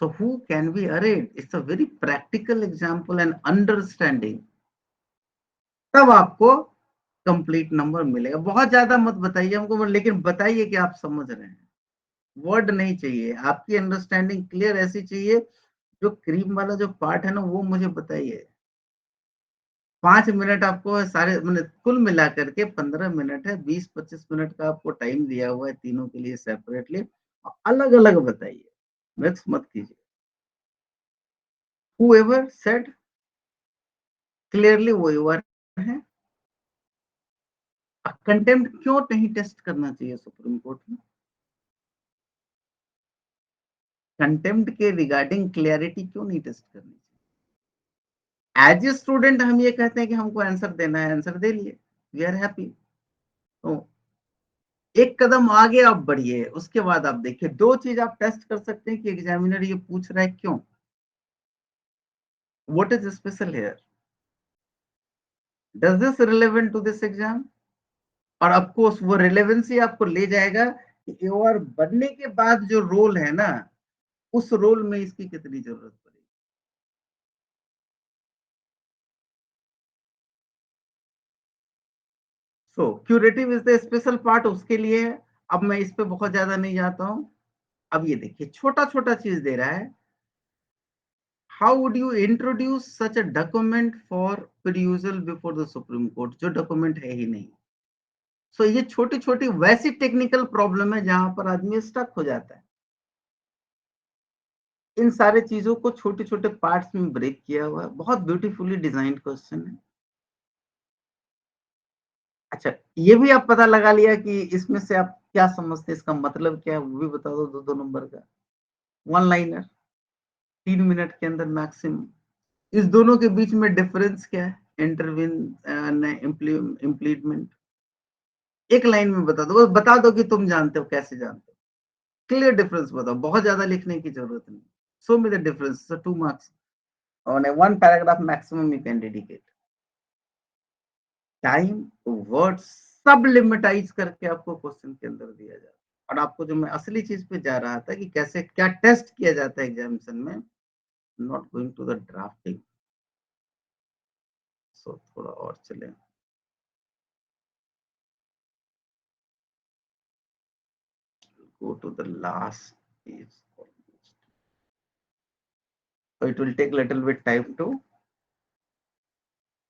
So who can be arraigned? It's a very practical example and understanding. तब आपको complete number मिलेगा। बहुत ज्यादा मत बताइए हमको, लेकिन बताइए कि आप समझ रहे हैं। वर्ड नहीं चाहिए, आपकी अंडरस्टैंडिंग क्लियर ऐसी चाहिए। जो क्रीम वाला जो पार्ट है ना वो मुझे बताइए। 5 मिनट आपको सारे मैंने कुल मिला करके 15 मिनट है, 20-25 मिनट का आपको टाइम दिया हुआ है तीनों के लिए सेपरेटली। अलग अलग बताइए, मिक्स मत कीजिए। whoever said clearly वो है। कंटेम्प्ट क्यों नहीं टेस्ट करना चाहिए सुप्रीम कोर्ट में। कंटेम्प्ट के रिगार्डिंग क्लियरिटी क्यों नहीं टेस्ट करनी चाहिए। एज ए स्टूडेंट हम ये कहते हैं कि हमको आंसर देना है, आंसर दे लिए, वी आर हैप्पी। तो एक कदम आगे आप बढ़िए, उसके बाद आप देखिए 2 चीज आप टेस्ट कर सकते हैं कि एग्जामिनर ये पूछ रहा है क्यों, what is special here, does this relevant to this exam. और ऑफकोर्स वो रिलेवेंसी आपको ले जाएगा कि एओआर बनने के बाद जो रोल है ना, उस रोल में इसकी कितनी जरूरत पड़ेगी। So curative is the special part, उसके लिए है। अब मैं इस पे बहुत ज्यादा नहीं जाता हूं। अब ये देखिए छोटा छोटा चीज दे रहा है। How would you introduce such a document for perusal before the supreme court, जो डॉक्यूमेंट है ही नहीं। सो ये छोटी छोटी वैसी टेक्निकल प्रॉब्लम है जहां पर आदमी स्टक हो जाता है। इन सारे चीजों को छोटे छोटे पार्ट्स में ब्रेक किया हुआ है। बहुत ब्यूटीफुली डिजाइंड क्वेश्चन है। अच्छा, ये भी आप पता लगा लिया कि इसमें से आप क्या समझते हैं, इसका मतलब क्या है, वो भी बता दो। 2 नंबर का 1 लाइनर 3 मिनट के अंदर मैक्सिमम। इस दोनों के बीच में डिफरेंस क्या है, इंटरविन इम्प्लीमेंट। एक लाइन में बता दो, बस बता दो कि तुम जानते हो, कैसे जानते हो। क्लियर डिफरेंस बताओ, बहुत ज्यादा लिखने की जरूरत नहीं। Show me the difference, 2 marks on a 1 paragraph maximum you can dedicate। Time, word सब लिमिटाइज करके आपको क्वेश्चन के अंदर दिया जाता है। और आपको जो मैं असली चीज पे जा रहा था कि कैसे क्या टेस्ट किया जाता है एग्जामिनेशन में, not going to the drafting. So थोड़ा और चले। go to the last page. So it will take little bit time to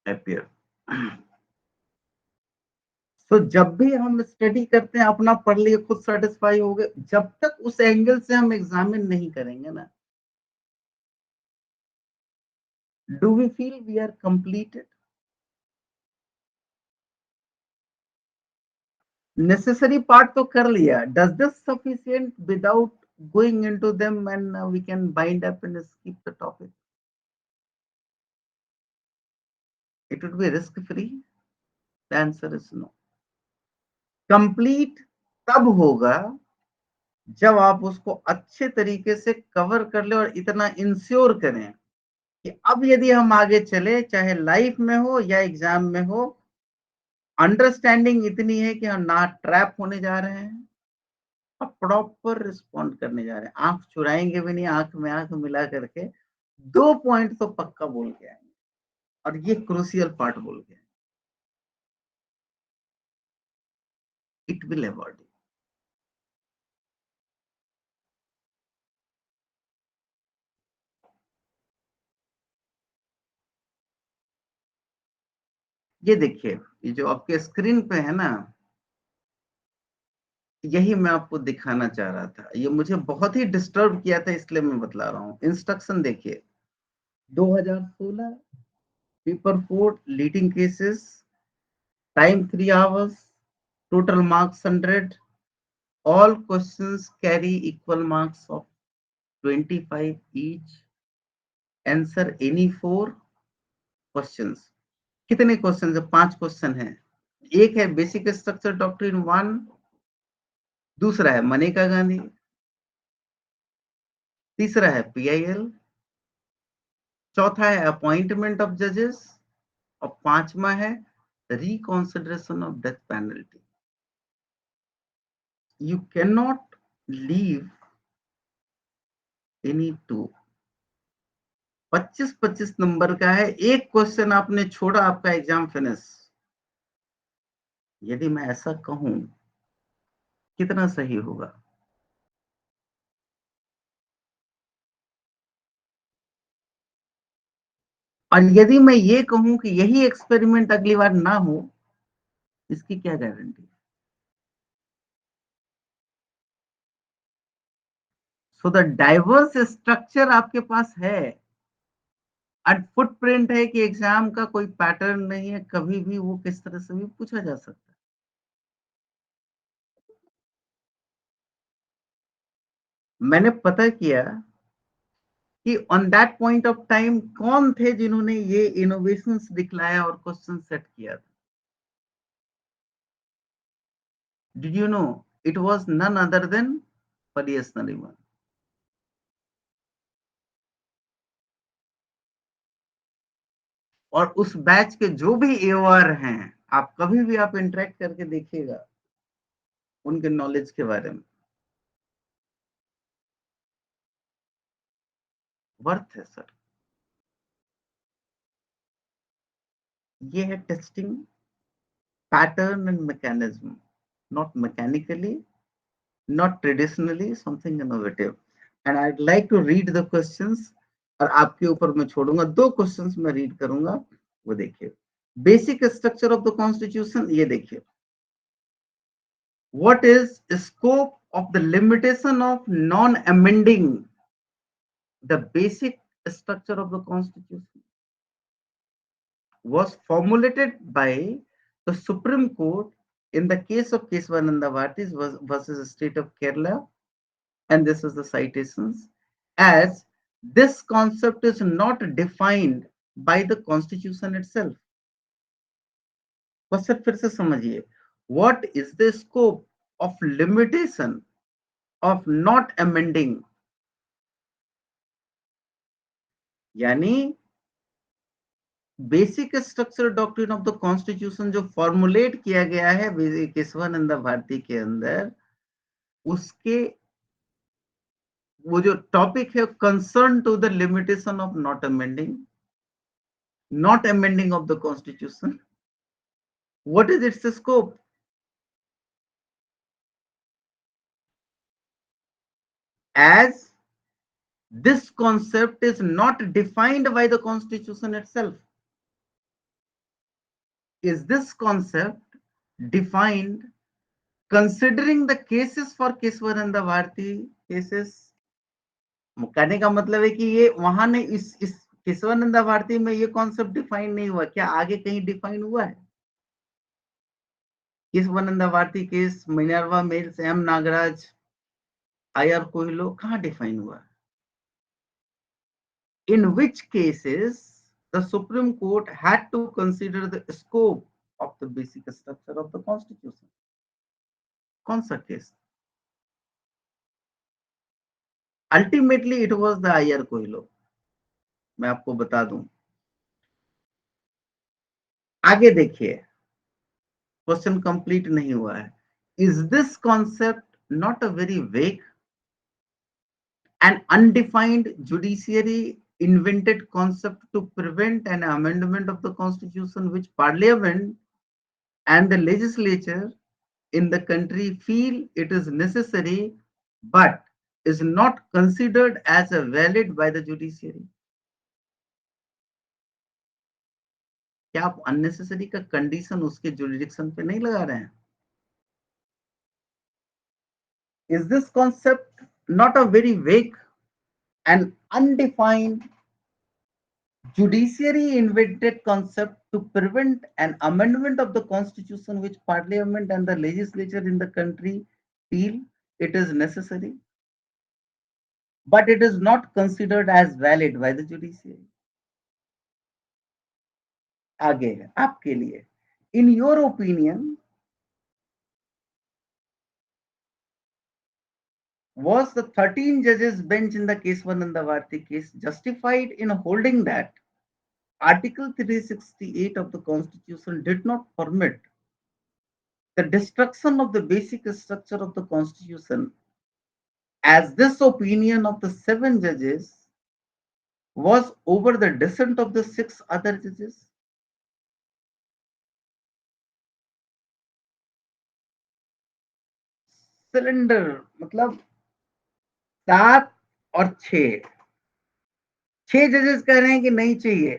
appear. तो जब भी हम स्टडी करते हैं अपना पढ़ लिए खुद सेटिस्फाई हो गए, जब तक उस एंगल से हम एग्जामिन नहीं करेंगे ना, do we feel we are completed? Necessary part तो कर लिया, does this sufficient without going into them and we can bind up and skip the topic? It would be risk free? The answer is no. Complete तब होगा जब आप उसको अच्छे तरीके से कवर कर ले और इतना इंश्योर करें कि अब यदि हम आगे चले, चाहे लाइफ में हो या एग्जाम में हो, अंडरस्टैंडिंग इतनी है कि हम ना ट्रैप होने जा रहे हैं और प्रॉपर रिस्पॉन्ड करने जा रहे हैं, आंख चुराएंगे भी नहीं, आंख में आंख मिला करके 2 पॉइंट तो पक्का बोल के आएंगे, और ये क्रूशियल पार्ट बोल के, इट विल अवॉइड। ये देखिए, ये जो आपके स्क्रीन पे है ना, यही मैं आपको दिखाना चाह रहा था, ये मुझे बहुत ही डिस्टर्ब किया था, इसलिए मैं बतला रहा हूँ। इंस्ट्रक्शन देखिए, 2016 paper 4 leading cases, time 3 hours, total marks 100, all questions carry equal marks of 25 each, answer any 4 questions। कितने क्वेश्चन है? 5 क्वेश्चन है। एक है बेसिक स्ट्रक्चर डॉक्ट्रिन 1, दूसरा है मनेका गांधी, तीसरा है PIL, चौथा है अपॉइंटमेंट ऑफ जजेस, और पांचवा है reconsideration of death penalty. You can not leave any 2। 25-25 number का है, एक क्वेश्चन आपने छोड़ा, आपका एग्जाम फिनिश। यदि मैं ऐसा कहूं, कितना सही होगा? और यदि मैं ये कहूं कि यही एक्सपेरिमेंट अगली बार ना हो, इसकी क्या guarantee? So the diverse structure आपके पास है, और फुटप्रिंट है कि एग्जाम का कोई पैटर्न नहीं है, कभी भी वो किस तरह से भी पूछा जा सकता है। मैंने पता किया कि on that point of time कौन थे जिन्होंने ये इनोवेशंस दिखलाया और क्वेश्चन सेट किया था। Did you know it was none other than Paresh Nariman. और उस बैच के जो भी एओआर हैं, आप कभी भी आप इंटरेक्ट करके देखिएगा उनके नॉलेज के बारे में, वर्थ है सर। ये है testing pattern and mechanism, not mechanically, not traditionally, something innovative। And I'd like to read the questions, और आपके ऊपर मैं छोड़ूंगा, 2 क्वेश्चंस मैं रीड करूंगा, वो देखिए। Basic structure of the constitution, ये देखिए। What is scope of the limitation of non-amending the basic structure of the Constitution? Was formulated by the Supreme Court in the case of Keswananda Bharti versus State of Kerala, and this is the citations, as this concept is not defined by the Constitution itself। Question फिर से समझिए, what is the scope of limitation of not amending, यानी basic structure doctrine of the constitution जो formulate किया गया है केशवानंद भारती के अंदर, उसके वो जो टॉपिक है concern to the limitation of not amending of the constitution. What is its scope? as this concept is not defined by the constitution itself. Is this concept defined considering the cases for Kesavananda Bharati cases? कहने का मतलब है कि ये वहां ने इस केशवानंद भारती में ये कॉन्सेप्ट डिफाइन नहीं हुआ, क्या आगे कहीं डिफाइन हुआ है? Kesavananda Bharati case, Minerva Mills, M Nagaraj, R Coelho, कहां डिफाइन हुआ? In which cases the Supreme Court had to consider the scope of the basic structure of the Constitution? कौन सा केस? Ultimately it was the R Coelho. मैं आपको बता दूं, आगे देखिए, क्वेश्चन कंप्लीट नहीं हुआ है। Is this concept not a very vague and undefined judiciary invented concept to prevent an amendment of the constitution which parliament and the legislature in the country feel it is necessary but is not considered as a valid by the judiciary? क्या आप unnecessary का condition उसके jurisdiction पे नहीं लगा रहे हैं? Is this concept not a very vague and undefined judiciary invented concept to prevent an amendment of the constitution which parliament and the legislature in the country feel it is necessary but it is not considered as valid by the judiciary? आगे है आपके लिए, in your opinion was the 13 judges bench in the Keswananda Bharti case justified in holding that Article 368 of the Constitution did not permit the destruction of the basic structure of the Constitution, as this opinion of the 7 judges was over the dissent of the 6 other judges? Cylinder मतलब 7 और 6 जजेस कह रहे हैं कि नहीं चाहिए,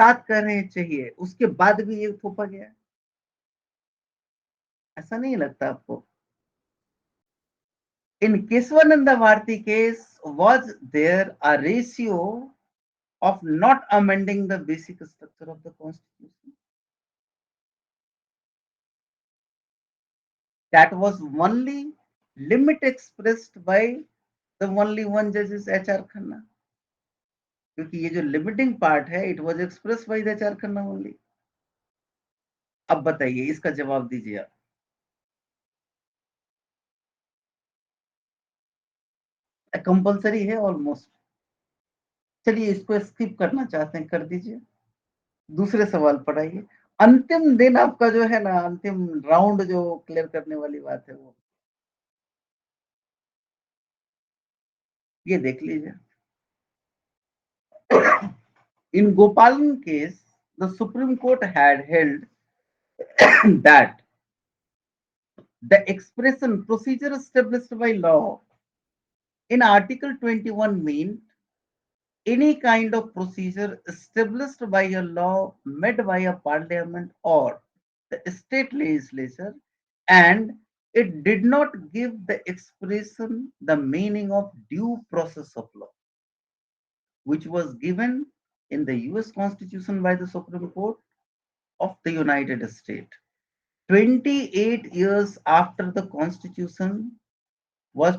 7 कह रहे हैं चाहिए, उसके बाद भी ये थोपा गया। ऐसा नहीं लगता आपको? In Keswananda Bharti case, was there a ratio of not amending the basic structure of the Constitution? That was only limit expressed by the only one judges H.R. Khanna. क्योंकि ये जो लिमिटिंग पार्ट है, it was express by the H.R. Khanna only. अब बताइए, इसका जवाब दीजिए आप। कंपल्सरी है ऑलमोस्ट। चलिए, इसको स्किप करना चाहते हैं, कर दीजिए, दूसरे सवाल पढ़ाइए। अंतिम दिन आपका जो है ना, अंतिम राउंड जो क्लियर करने वाली बात है, वो ये देख लीजिए। In Gopalan case, the Supreme Court had held that the expression procedure established by law in Article 21 mean any kind of procedure established by a law made by a parliament or the state legislature, and it did not give the expression the meaning of due process of law, which was given in the US Constitution by the Supreme Court of the United States. 28 years after the Constitution was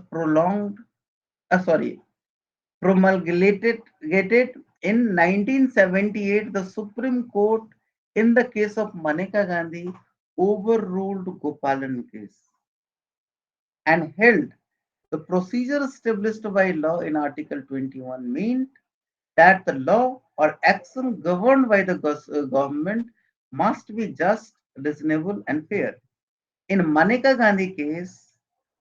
promulgated in 1978, the Supreme Court, in the case of Maneka Gandhi, overruled Gopalan case and held the procedure established by law in Article 21 meant that the law or action governed by the government must be just, reasonable, and fair. In Maneka Gandhi case,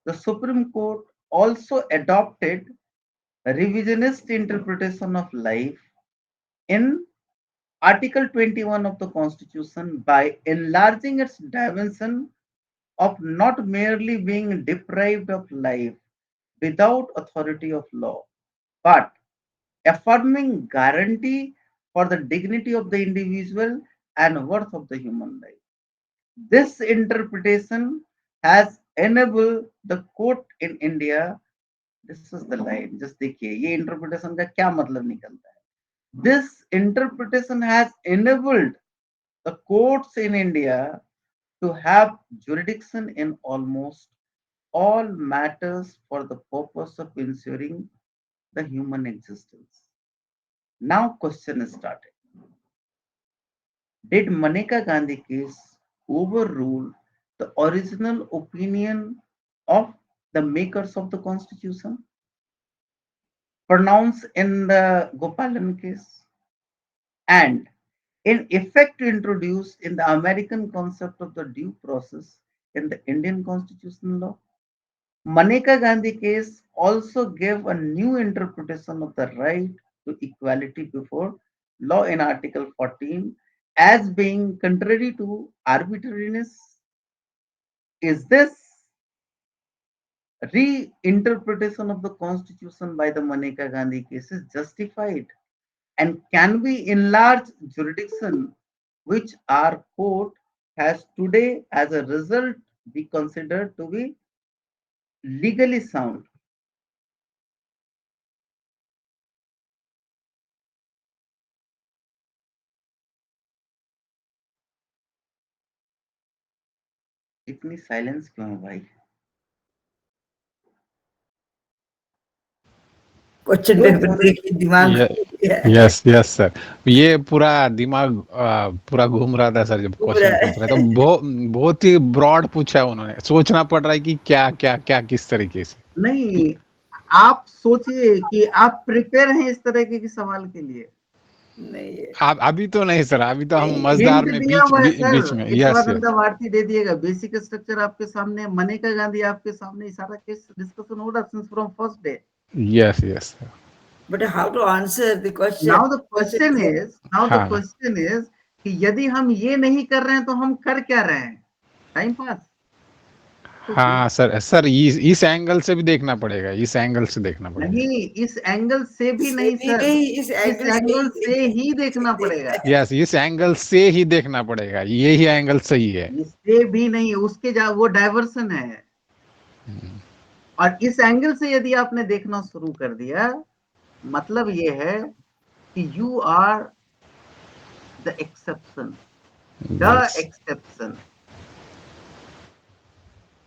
the Supreme Court also adopted a revisionist interpretation of life in Article 21 of the Constitution by enlarging its dimension of not merely being deprived of life, without authority of law, but affirming guarantee for the dignity of the individual and worth of the human life. This interpretation has enabled the court in India. This is the line. Just देखिए ये interpretation का क्या मतलब निकलता है. This interpretation has enabled the courts in India to have jurisdiction in almost all matters for the purpose of ensuring the human existence. Now question is started. Did Maneka Gandhi case overrule the original opinion of the makers of the constitution pronounced in the Gopalan case and in effect introduced in the American concept of the due process in the Indian constitutional law? Maneka Gandhi case also gave a new interpretation of the right to equality before law in Article 14 as being contrary to arbitrariness. Is this reinterpretation of the constitution by the Maneka Gandhi case is justified? And can we enlarge jurisdiction which our court has today as a result be considered to be legally sound? इतनी silence क्यों है भाई? Question paper देखिए दिमाग yes yes sir, ये पूरा दिमाग पूरा घूम रहा था सर जब क्वेश्चन पूछ रहे, तो बहुत ही ब्रॉड पूछा है उन्होंने, सोचना पड़ रहा है कि क्या क्या क्या किस तरीके से. नहीं, आप सोचिए कि आप प्रिपेयर हैं इस तरह के सवाल के लिए. नहीं आप अभी तो नहीं सर, अभी तो हम मजेदार में बीच में. यस भारती दे दिएगा. बेसिक स्ट्रक्चर आपके सामने, मनेका गांधी आपके सामने, सारा केस डिस्कशन हो रहा since from first day. Yes yes sir. But how to answer the question? Now the question is कि यदि हम ये नहीं कर रहे हैं तो हम कर क्या रहे हैं? Time pass. हाँ सर इस एंगल से भी देखना पड़ेगा, इस एंगल से देखना पड़ेगा. नहीं, इस एंगल से भी नहीं सर, इस एंगल से ही देखना पड़ेगा. यस, इस एंगल से ही देखना पड़ेगा, यही एंगल सही है. इससे भी नहीं, उसके वो डाइवर्सन है. और इस एंगल से यदि आपने देखना शुरू कर दिया, मतलब ये है कि you are the exception.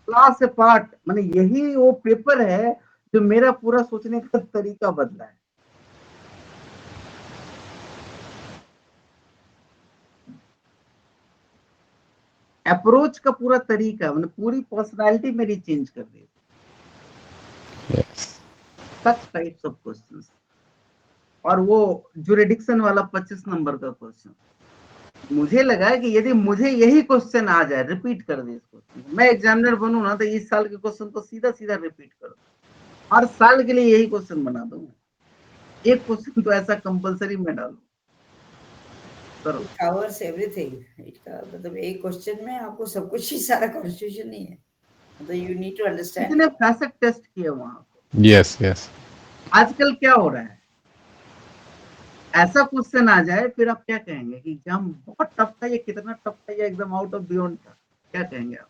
Class part, माने यही वो पेपर है जो मेरा पूरा सोचने का तरीका बदला है. अप्रोच का पूरा तरीका, मैंने पूरी पर्सनालिटी मेरी चेंज कर दी. Such types of questions. और वो जुरिडिक्शन वाला 25 नंबर का क्वेश्चन, मुझे लगा कि यदि मुझे यही क्वेश्चन आ जाए, रिपीट कर दे इसको, मैं एग्जामिनर बनूं ना तो इस साल के क्वेश्चन को सीधा सीधा रिपीट कर दूं. हर साल के लिए यही क्वेश्चन बना दूं. एक क्वेश्चन तो ऐसा कंपलसरी में डालूं. Covers everything. मतलब एक क्वेश्चन में आपको सब कुछ ही, सारा कॉन्स्टिट्यूशन नहीं है. मतलब यू नीड टू अंडरस्टैंड. कितने फैसेट टेस्ट किए वहां. Yes yes. आजकल क्या हो रहा है, ऐसा क्वेश्चन आ जाए फिर आप क्या कहेंगे कि एग्जाम बहुत टफ था, ये कितना टफ था, ये एकदम आउट ऑफ बियॉन्ड था, क्या कहेंगे आप?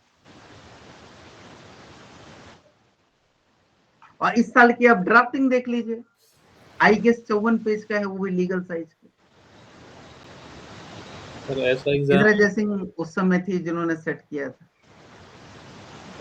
और इस साल की आप ड्राफ्टिंग देख लीजिए, आई गेस 54 पेज का है, वो भी लीगल साइज का. ऐसा एग्जाम इंदिरा जयसिंह उस समय थी जिन्होंने सेट किया था.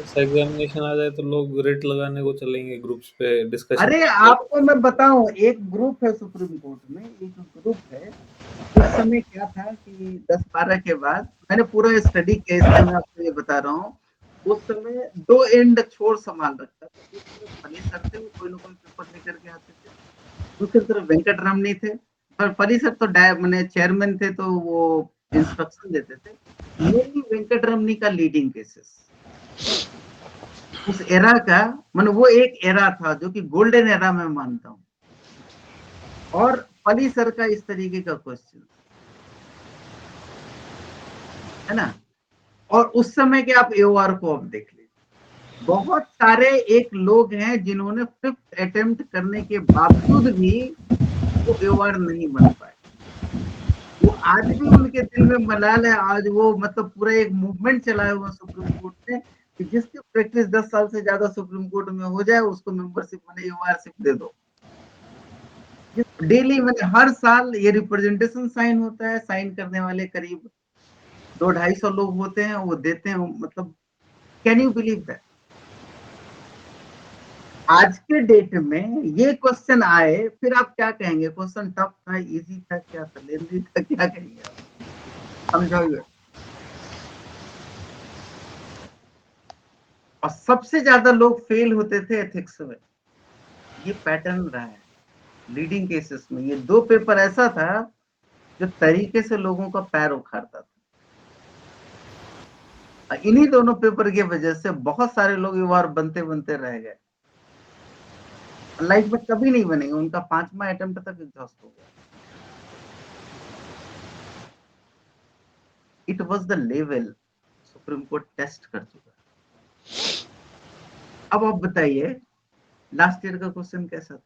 ऐसा एग्जामिनेशन आ जाए तो लोग रेट लगाने को चलेंगे ग्रुप्स पे डिस्कशन. अरे आपको मैं बताऊं, एक ग्रुप है सुप्रीम कोर्ट में, एक ग्रुप है. उस समय क्या था कि 10-12 के बाद मैंने पूरा स्टडी किया, इसलिए मैं आपको ये बता रहा हूँ. उस समय 2 एंड छोड़ संभाल रखा था. एक तरफ फनी सर थे, वो कोई ना कोई पेपर लेकर के आते थे. दूसरी तरफ वेंकट रमनी थे, पर फनी सर तो मैंने चेयरमैन थे तो वो इंस्ट्रक्शन देते थे. मेनली वेंकट रमनी का लीडिंग केसेस उस एरा का, मतलब वो एक एरा था जो कि गोल्डन एरा में मानता हूँ. और फली सर का इस तरीके का क्वेश्चन है ना. और उस समय के आप एओआर को अब देख लीजिए, बहुत सारे एक लोग हैं जिन्होंने 5th अटेम्प्ट करने के बावजूद भी वो अवार्ड नहीं बन पाए। वो आज भी उनके दिल में मलाल है। आज वो मतलब पूरा एक मूवमेंट चलाया हुआ सुप्रीम कोर्ट ने कि जिसकी प्रैक्टिस 10 साल से ज्यादा सुप्रीम कोर्ट में हो जाए उसको मेंबरशिप मैंने अवार्डशिप दे दो। डेली मैंने हर साल ये रिप्रेजेंटेशन साइन होता है। साइन करने वाले करीब 200-250 लोग होते हैं, वो देते हैं। मतलब कैन यू बिलीव दैट? आज के डेट में ये क्वेश्चन आए, फिर आप क्या कहेंगे? क्वेश्चन टफ था, इजी था, क्या था, लेंदी था, क्या कहेंगे आप? समझाइए। और सबसे ज्यादा लोग फेल होते थे एथिक्स में। ये पैटर्न रहा है लीडिंग केसेस में। ये 2 पेपर ऐसा था जो तरीके से लोगों का पैर उखाड़ता था। इन्हीं दोनों पेपर की वजह से बहुत सारे लोग युवा बनते बनते रह गए। लाइफ में कभी नहीं बनेंगे। उनका 5वां अटेम्प्ट तक एग्जॉस्ट हो गया। It was the level supreme court test कर चुका है। अब आप बताइए लास्ट ईयर का क्वेश्चन कैसा था?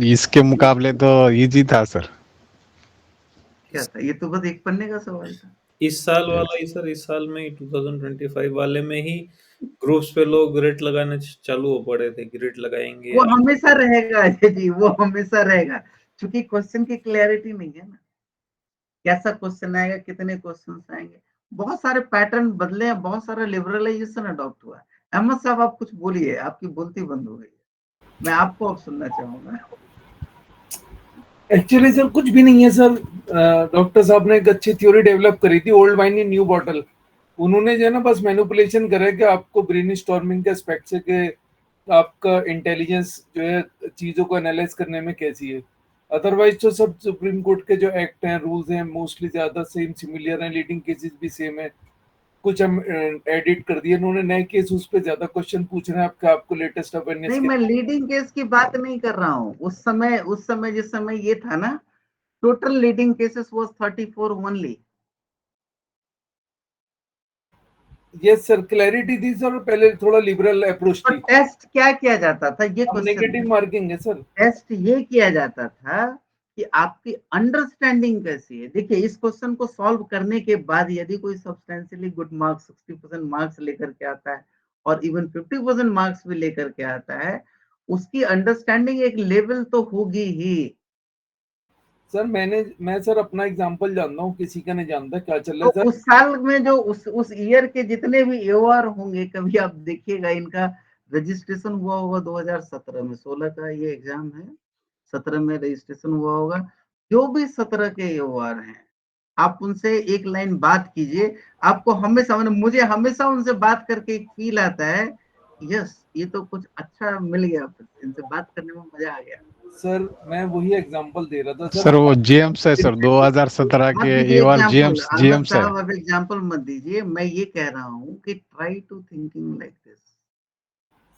इसके मुकाबले तो इजी था सर। क्या था? ये तो बस एक पन्ने का सवाल था। इस साल वाला ही सर, इस साल में ही 2025 वाले में ही ग्रुप्स पे लोग रेट लगाने चालू हो पड़े थे कि रेट लगाएंगे। वो हमेशा रहेगा अजय जी, वो हमेशा रहेगा, क्योंकि क्वेश्चन की क्लैरिटी नहीं है ना। कैसा क्वेश्चन आएगा, कितने क्वेश्चन आएंगे। बहुत सारे पैटर्न बदले हैं, बहुत सारा लिबरलाइजेशन अडॉप्ट हुआ है। अहमद साहब आप कुछ बोलिए, आपकी बोलती बंद हो गई है। मैं आपको अब सुनना चाहूंगा। एक्चुअली सर कुछ भी नहीं है सर। डॉक्टर साहब ने एक अच्छी थ्योरी डेवलप करी थी, old wine in new bottle. उन्होंने जो है ना बस मैनिपुलेशन करा है कि आपको ब्रेन स्टॉर्मिंग के एस्पेक्ट से कि आपका इंटेलिजेंस जो है चीजों को एनालाइज करने में कैसी है। अदरवाइज तो सब सुप्रीम कोर्ट के जो एक्ट हैं, रूल्स हैं, मोस्टली ज्यादा सेम सिमिलर हैं, लीडिंग केसेस भी सेम है। कुछ हम एडिट कर दिए उन्होंने नए केस, उस पर ज्यादा क्वेश्चन पूछ रहे हैं आपको लेटेस्ट अवेयरनेस नहीं, के। मैं लीडिंग केस की बात नहीं कर रहा हूँ। उस समय जिस समय ये था ना, total leading cases was 34 only. Yes sir, clarity थी सर, पहले थोड़ा लिबरल अप्रोच और थी। टेस्ट क्या किया जाता था, ये अब क्वेश्चन है। नेगेटिव मार्किंग है सर। टेस्ट ये किया जाता था कि आपकी अंडरस्टैंडिंग कैसी है। देखिए, इस क्वेश्चन को सॉल्व करने के बाद यदि कोई सब्सटेंशियली गुड मार्क्स 60% मार्क्स लेकर के आता है और इवन 50% मार्क्स भी लेकर के आता है, उसकी अंडरस्टैंडिंग एक लेवल तो होगी ही। सर मैं सर अपना एग्जांपल जानता हूँ, किसी का नहीं जानता क्या चल रहा तो है सर। उस साल में जो उस ईयर के जितने भी एओआर होंगे, कभी आप देखिएगा इनका रजिस्ट्रेशन हुआ होगा 2017 में। 16 का ये एग्जाम है, 17 में रजिस्ट्रेशन हुआ होगा। जो भी 17 के एओआर हैं, आप उनसे एक लाइन बात कीजिए, आपको हमेशा, मतलब मुझे हमेशा उनसे बात करके एक फील आता है, यस ये तो कुछ अच्छा मिल गया, इनसे बात करने में मजा आ गया। सर मैं वही एग्जांपल दे रहा था सर सर। वो जेम्स है सर, 2017 मत के दीजिए एवार एग्जाम्पल, जेम्स अहमद जेम्स है। साहब, अब एग्जाम्पल मत दीजिए। मैं ये कह रहा हूँ कि try to thinking like this,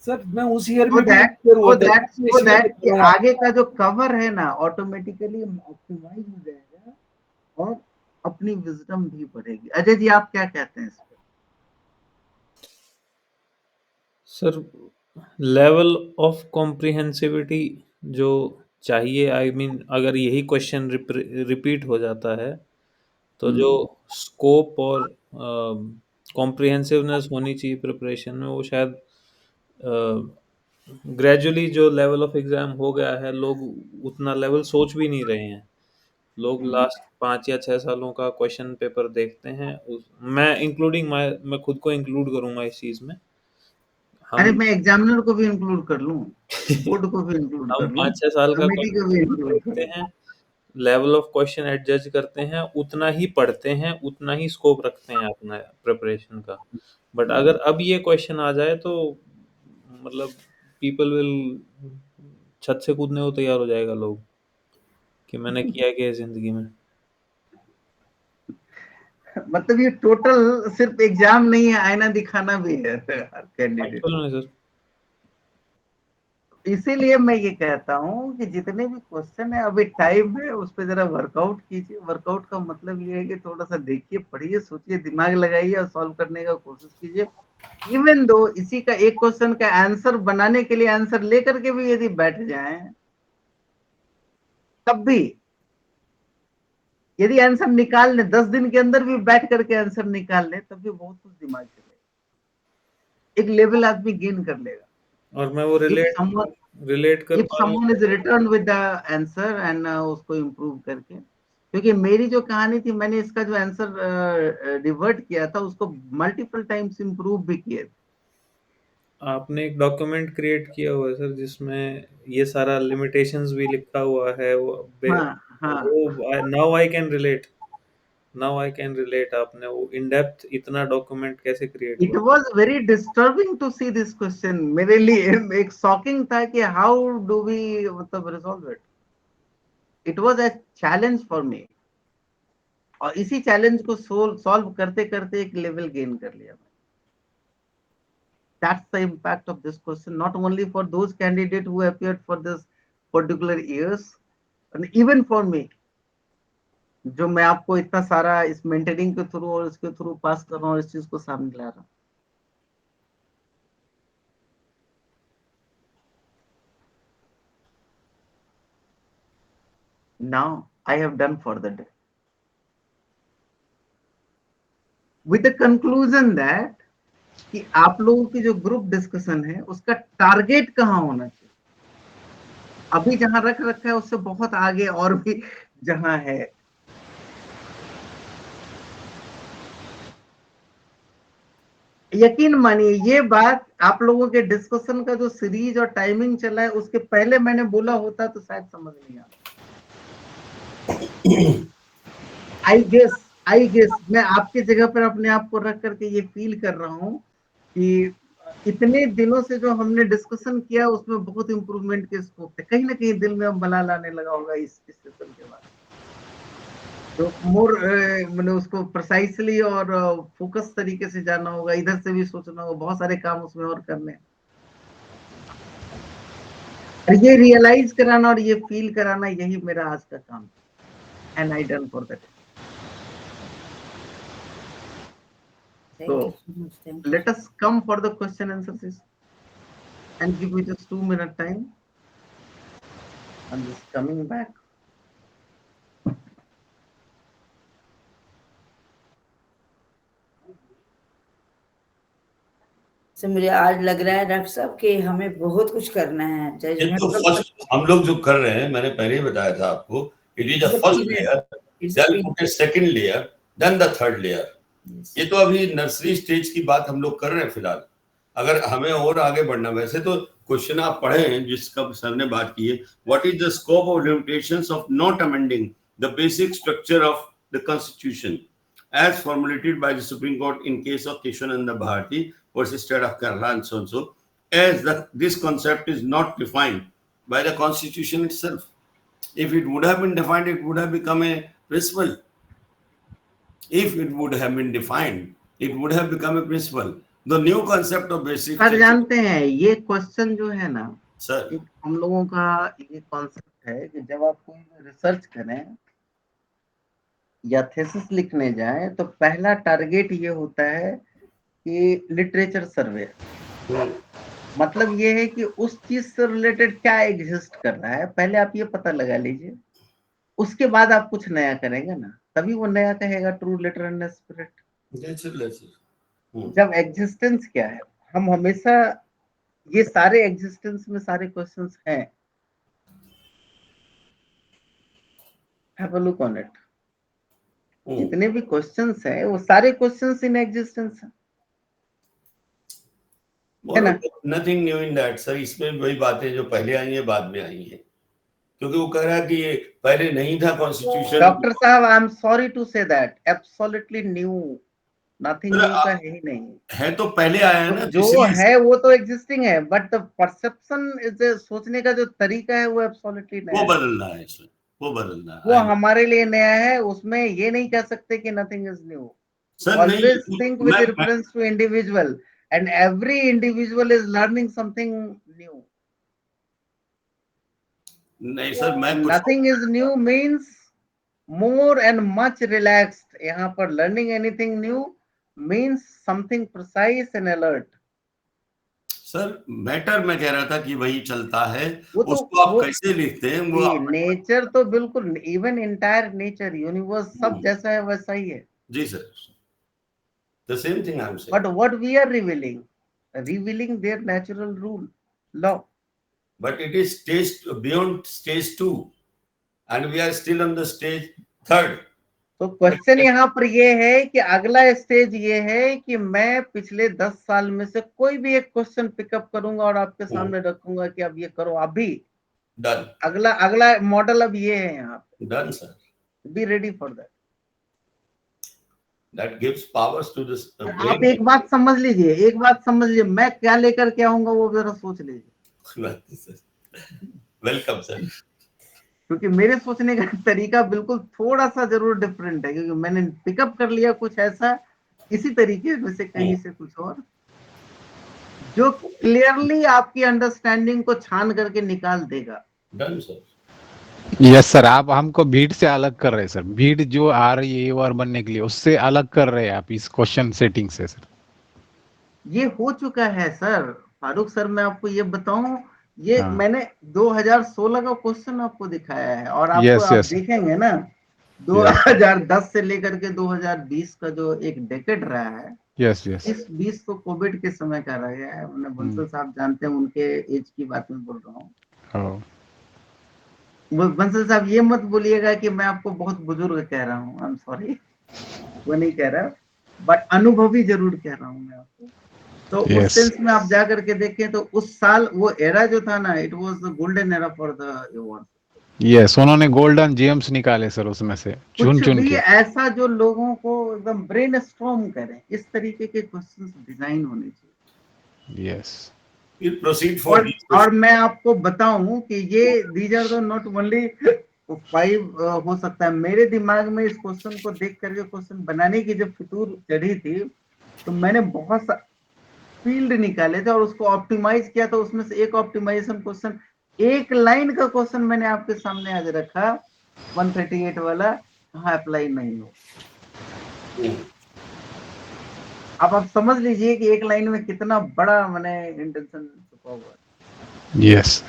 sir मैं उस ईयर सो में भी दैट अनश्योर हुआ सो था, दैट मैं सो इसलिए दैट बता कि रहा हूँ आगे का जो कवर है ना, ऑटोमेटिकली ऑप्टिमाइज हो जाएगा और अपनी विजडम भी बढ़ेगी। अजय जी, आप क्या कहते हैं इस पे? सर लेवल ऑफ कॉम्प्रिहेंसिविटी जो चाहिए, आई मीन अगर यही क्वेश्चन रिपीट हो जाता है तो जो स्कोप और कॉम्प्रिहेंसिवनेस होनी चाहिए प्रिपरेशन में, वो शायद ग्रेजुअली जो लेवल ऑफ एग्जाम हो गया है, लोग उतना लेवल सोच भी नहीं रहे हैं। लोग लास्ट 5 या 6 सालों का क्वेश्चन पेपर देखते हैं। मैं इंक्लूडिंग मैं खुद को इंक्लूड करूंगा इस चीज में। अरे हम मैं एग्जामिनर को भी इंक्लूड कर लूं, बोर्ड को भी इंक्लूड हम कर लूं, 5-6 साल का कमेटी को भी क्वेश्चन इंक्लूड कर देखते लूं। हैं, लेवल ऑफ क्वेश्चन एडजस्ट करते हैं, उतना ही पढ़ते हैं, उतना ही स्कोप रखते हैं अपना प्रिपरेशन का। बट अगर अब ये क्वेश्चन आ जाए तो मतलब पीपल विल छत से कूदने को तैयार हो जाएगा लोग कि मैंने किया क्या है जिंदगी में। मतलब ये टोटल सिर्फ एग्जाम नहीं है, आईना दिखाना भी है हर कैंडिडेट। एक्चुअल में सर इसीलिए मैं ये कहता हूँ कि जितने भी क्वेश्चन है अभी टाइम है, उस पर जरा वर्कआउट कीजिए। वर्कआउट का मतलब ये है कि थोड़ा सा देखिए, पढ़िए, सोचिए, दिमाग लगाइए और सॉल्व करने का कोशिश कीजिए। इवन दो इसी का एक क्वेश्चन का आंसर बनाने के लिए आंसर लेकर के भी यदि बैठ जाए, तब भी यदि आंसर निकाल ले, 10 दिन के अंदर भी बैठ करके आंसर निकाल ले, तब भी बहुत कुछ दिमाग चलेगा, एक लेवल आदमी गेन कर लेगा। और मैं वो If रिलेट कर if पा रहा someone हूँ। is returned with the answer and उसको इम्प्रूव करके, क्योंकि मेरी जो कहानी थी, मैंने इसका जो आंसर रिवर्ट किया था उसको मल्टीपल टाइम्स इम्प्रूव भी किए थे। आपने एक डॉक्यूमेंट क्रिएट किया हुआ है सर, जिसमें ये सारा लिमिटेशंस भी लिखा हुआ है। हाँ हाँ, वो नाउ आई कैन रिलेट, आपने वो इन डेप्थ इतना डॉक्यूमेंट कैसे क्रिएट इट हुआ? Was very disturbing to see this question. मेरे लिए एक शॉकिंग था कि हाउ डू वी मतलब resolve it. It was a challenge for me, और इसी चैलेंज को सॉल्व करते करते एक लेवल गेन कर लिया। That's the impact of this question, not only for those candidates who appeared for this particular years, and even for me, जो मैं आपको इतना सारा इस मेंटरिंग के थ्रू और इसके थ्रू पास कर रहा हूँ, इस चीज को सामने ला रहा हूँ। Now I have done for the day with the conclusion that कि आप लोगों की जो ग्रुप डिस्कशन है उसका टारगेट कहाँ होना चाहिए। अभी जहां रख रखा है उससे बहुत आगे और भी जहां है। यकीन मानिए, ये बात आप लोगों के डिस्कशन का जो सीरीज और टाइमिंग चला है उसके पहले मैंने बोला होता तो शायद समझ नहीं आता। आई गेस मैं आपके जगह पर अपने आप को रख करके ये फील कर रहा हूँ कि इतने दिनों से जो हमने डिस्कशन किया उसमें बहुत इंप्रूवमेंट के स्कोप थे। कहीं ना कहीं दिल में अब मलाल आने लगा होगा इस सेशन के बाद। तो मोर मैंने उसको प्रिसाइसली और फोकस तरीके से जाना होगा, इधर से भी सोचना होगा, बहुत सारे काम उसमें और करने हैं। और ये रियलाइज कराना और ये फील कराना, यही मेरा आज का काम है। And I done for that. So let us come for the question answers and give me just 2-minute time. I'm just coming back. Sir मुझे आज लग रहा है डॉक्टर साहब कि हमें बहुत कुछ करना है। तो फर्स्ट हम लोग जो कर रहे हैं, मैंने पहले ही बताया था आपको, it is a first layer, then put a second layer, then the third layer. ये तो अभी नर्सरी स्टेज की बात हम लोग कर रहे हैं फिलहाल। अगर हमें और आगे बढ़ना, वैसे तो क्वेश्चन आप पढ़े हैं जिसका सर ने बात की है, what is the scope of limitations of not amending the basic structure of the constitution as formulated by the Supreme Court in case of Keshavananda Bharati versus State of Kerala and so on so, as this concept is not defined by the Constitution itself. If it would have been defined, it would have become a principle. If it would have been defined, it would have become a principle. The new concept of basic. Sir जानते हैं ये question जो है ना sir, हम लोगों का ये कॉन्सेप्ट है कि जब आप कोई रिसर्च करें या थीसिस लिखने जाए तो पहला टारगेट ये होता है कि लिटरेचर सर्वे। मतलब ये है कि उस चीज से रिलेटेड क्या एग्जिस्ट कर रहा है, पहले आप ये पता लगा लीजिए, उसके बाद आप कुछ नया करेंगे ना, तभी वो नया कहेगा ट्रू लिटर एंड स्पिरिट। जब एग्जिस्टेंस क्या है, हम हमेशा ये सारे एग्जिस्टेंस में सारे क्वेश्चंस हैं। Have a look on it. जितने भी क्वेश्चंस हैं वो सारे क्वेश्चंस इन एग्जिस्टेंस हैं, है ना? Nothing new in that sir. इसमें वही बातें जो पहले आई है बाद में आई है, क्योंकि वो कह रहा है कि ये पहले नहीं था कॉन्स्टिट्यूशन। डॉक्टर साहब I am sorry to say that, absolutely new, nothing new का है ही नहीं है। तो पहले आया है ना, जो है वो तो एग्जिस्टिंग है, बट परसेप्शन इज, सोचने का जो तरीका है वो एब्सोल्युटली नया है, वो बदलना है सर, वो बदलना है, वो हमारे लिए नया है। उसमें ये नहीं कह सकते कि nothing is new. Always think with reference to individual, and every individual is learning something new. नहीं सर, मैं कुछ nothing is new means more and much relaxed. यहाँ पर learning anything new means something precise and alert. Sir matter मैं कह रहा था कि वही चलता है, वो तो उसको आप कैसे लिखते हैं वो आप... नेचर तो बिल्कुल, इवन इंटायर नेचर यूनिवर्स सब जैसा है वैसा ही है। जी sir, the same thing I am saying. But what we are revealing their natural rule law. But it is stage beyond stage 2 and we are still on the stage 3rd. तो question यहाँ पर ये है कि अगला stage ये है कि मैं पिछले 10 साल में से कोई भी एक क्वेश्चन पिकअप करूंगा और आपके सामने रखूंगा कि अब ये करो अभी। Done. अगला मॉडल अब ये है यहाँ पे। Done sir. Be ready for that. That gives powers to this brain. आप एक बात समझ लीजिए, मैं क्या लेकर के आऊंगा वो जरा सोच लीजिए। Welcome sir. क्योंकि मेरे सोचने का तरीका बिल्कुल थोड़ा सा जरूर डिफरेंट है, क्योंकि मैंने पिकअप कर लिया कुछ ऐसा इसी तरीके में से कहीं से कुछ और जो क्लियरली आपकी अंडरस्टैंडिंग को छान करके निकाल देगा। Done sir. यस सर, आप हमको भीड़ से अलग कर रहे हैं सर, भीड़ जो आ रही है और बनने के लिए उससे अलग कर रहे हैं आप इस क्वेश्चन सेटिंग से सर। ये हो चुका है सर फारूक सर, मैं आपको ये बताऊं, ये हाँ। मैंने 2016 का क्वेश्चन आपको दिखाया है और आपको Yes, आप yes. देखेंगे ना 2010 से लेकर के 2020 का जो एक डेकेड रहा है, यस यस, इस 20 तो कोविड के समय का रह गया है। मैंने बंसल साहब जानते हैं, उनके एज की बात में बोल रहा हूँ। बंसल साहब ये मत बोलिएगा कि मैं आपको बहुत बुजुर्ग कह रहा हूँ, आई एम सॉरी, वो नहीं कह रहा, बट अनुभवी जरूर कह रहा हूँ मैं आपको। तो उस सेंस में आप जा करके देखें तो उस साल वो एरा जो था ना, it was the golden era for the award. Yes, उन्होंने गोल्डन जेम्स निकाले सर उसमें से चुन कुछ भी के। ऐसा जो लोगों को एकदम ब्रेनस्टॉर्म करे, इस तरीके के क्वेश्चंस डिजाइन होने चाहिए। यस, प्रोसीड फॉर और मैं आपको बताऊं कि ये these are the not only 5 हो सकता है। मेरे दिमाग में इस क्वेश्चन को देख करके क्वेश्चन बनाने की जब फितूर चढ़ी थी तो मैंने बहुत फील्ड निकाले थे और उसको ऑप्टिमाइज किया था। उसमें से एक ऑप्टिमाइजेशन क्वेश्चन, एक लाइन का क्वेश्चन मैंने आपके सामने आज रखा, 138 वाला, कहाँ अप्लाई नहीं हो। अब आप समझ लीजिए कि एक लाइन में कितना बड़ा मैंने इंटेंशन छुपा हुआ है। यस,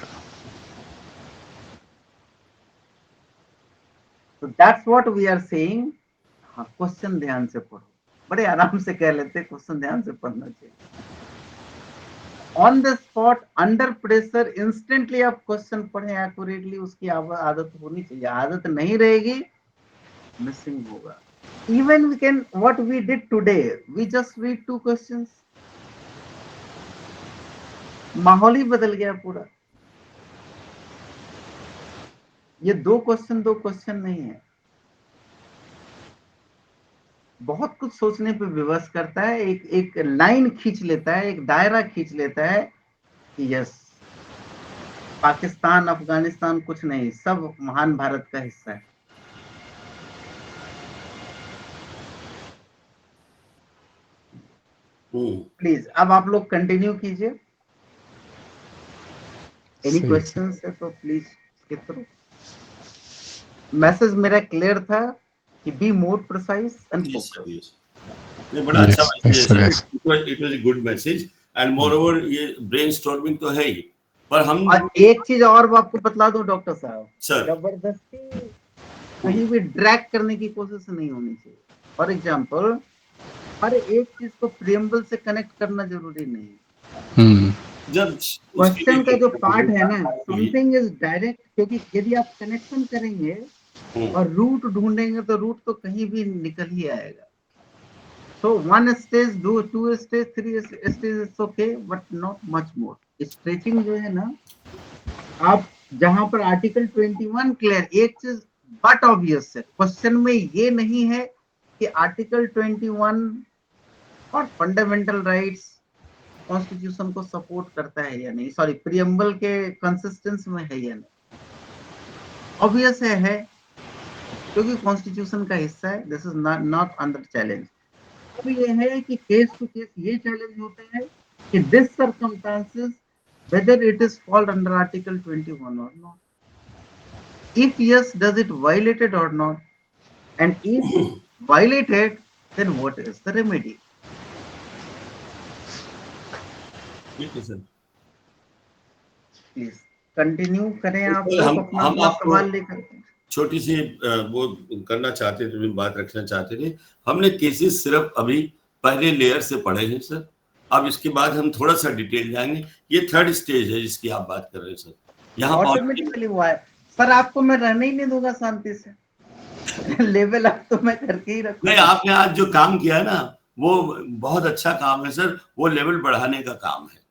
तो that's what we are saying. हाँ, क्वेश्चन ध्यान से पढ़ो, बड़े आराम से कह लेते, क्वेश्चन ध्यान से पढ़ना चाहिए। On the spot, under pressure, instantly आप क्वेश्चन पढ़ें एक्यूरेटली, उसकी आदत होनी चाहिए। आदत नहीं रहेगी, मिसिंग होगा। Even we can, what we did today, we just read 2 questions, माहौल ही बदल गया पूरा। ये 2 क्वेश्चन नहीं है, बहुत कुछ सोचने पे विवश करता है। एक लाइन खींच लेता है, एक दायरा खींच लेता है कि यस, पाकिस्तान अफगानिस्तान कुछ नहीं, सब महान भारत का हिस्सा है। प्लीज अब आप लोग कंटिन्यू कीजिए। एनी क्वेश्चंस है तो प्लीज स्किप करो। मैसेज मेरा क्लियर था कि be more precise and focus. ये बड़ा अच्छा मैसेज है sir, it was a good message and more over ये ब्रेनस्टॉर्मिंग तो है ही, पर हम और एक चीज और आपको बतला दूं डॉक्टर साहब, सर, जबरदस्ती कहीं भी ड्रैग करने की कोशिश नहीं होनी चाहिए। फॉर एग्जांपल, हर एक चीज को प्रीएम्बल से कनेक्ट करना जरूरी नहीं है। जब क्वेश्चन का जो पार्ट है ना, समथिंग इज डायरेक्ट, क्योंकि यदि आप कनेक्शन करेंगे और रूट ढूंढेंगे तो रूट तो कहीं भी निकल ही आएगा। So 1 stage, 2 stage, 3 stage is okay, but not much more. Stretching जो है ना, आप जहां पर आर्टिकल 21 क्लियर, एक चीज बट ऑब्वियस है, क्वेश्चन में ये नहीं है कि आर्टिकल 21 और फंडामेंटल राइट्स कॉन्स्टिट्यूशन को सपोर्ट करता है या नहीं, सॉरी प्रीएम्बल के कंसिस्टेंस में है या नहीं। ऑब्वियस है क्योंकि कॉन्स्टिट्यूशन का हिस्सा है। This is not under challenge. अब ये है कि केस टू केस ये चैलेंज होते हैं कि this circumstances whether it is fold under article 21 और not. If yes, does it violate it or not? And if violated, then what is the remedy? ठीक है सर। प्लीज कंटिन्यू करें आप sir, लोग हम अपना आपको सवाल लेकर। छोटी सी वो करना चाहते थे, बात रखना चाहते थे। हमने केसेस सिर्फ अभी पहले लेयर से पढ़े हैं सर। अब इसके बाद हम थोड़ा सा डिटेल जाएंगे। ये थर्ड स्टेज है जिसकी आप बात कर रहे हैं सर। यहाँ ऑटोमेटिकली हुआ है सर, आपको मैं रहने ही नहीं दूंगा शांति से। लेवल अप तो मैं करके ही रखूंगा। नहीं, आपने आज जो काम किया है ना, वो बहुत अच्छा काम है सर। वो लेवल बढ़ाने का काम है।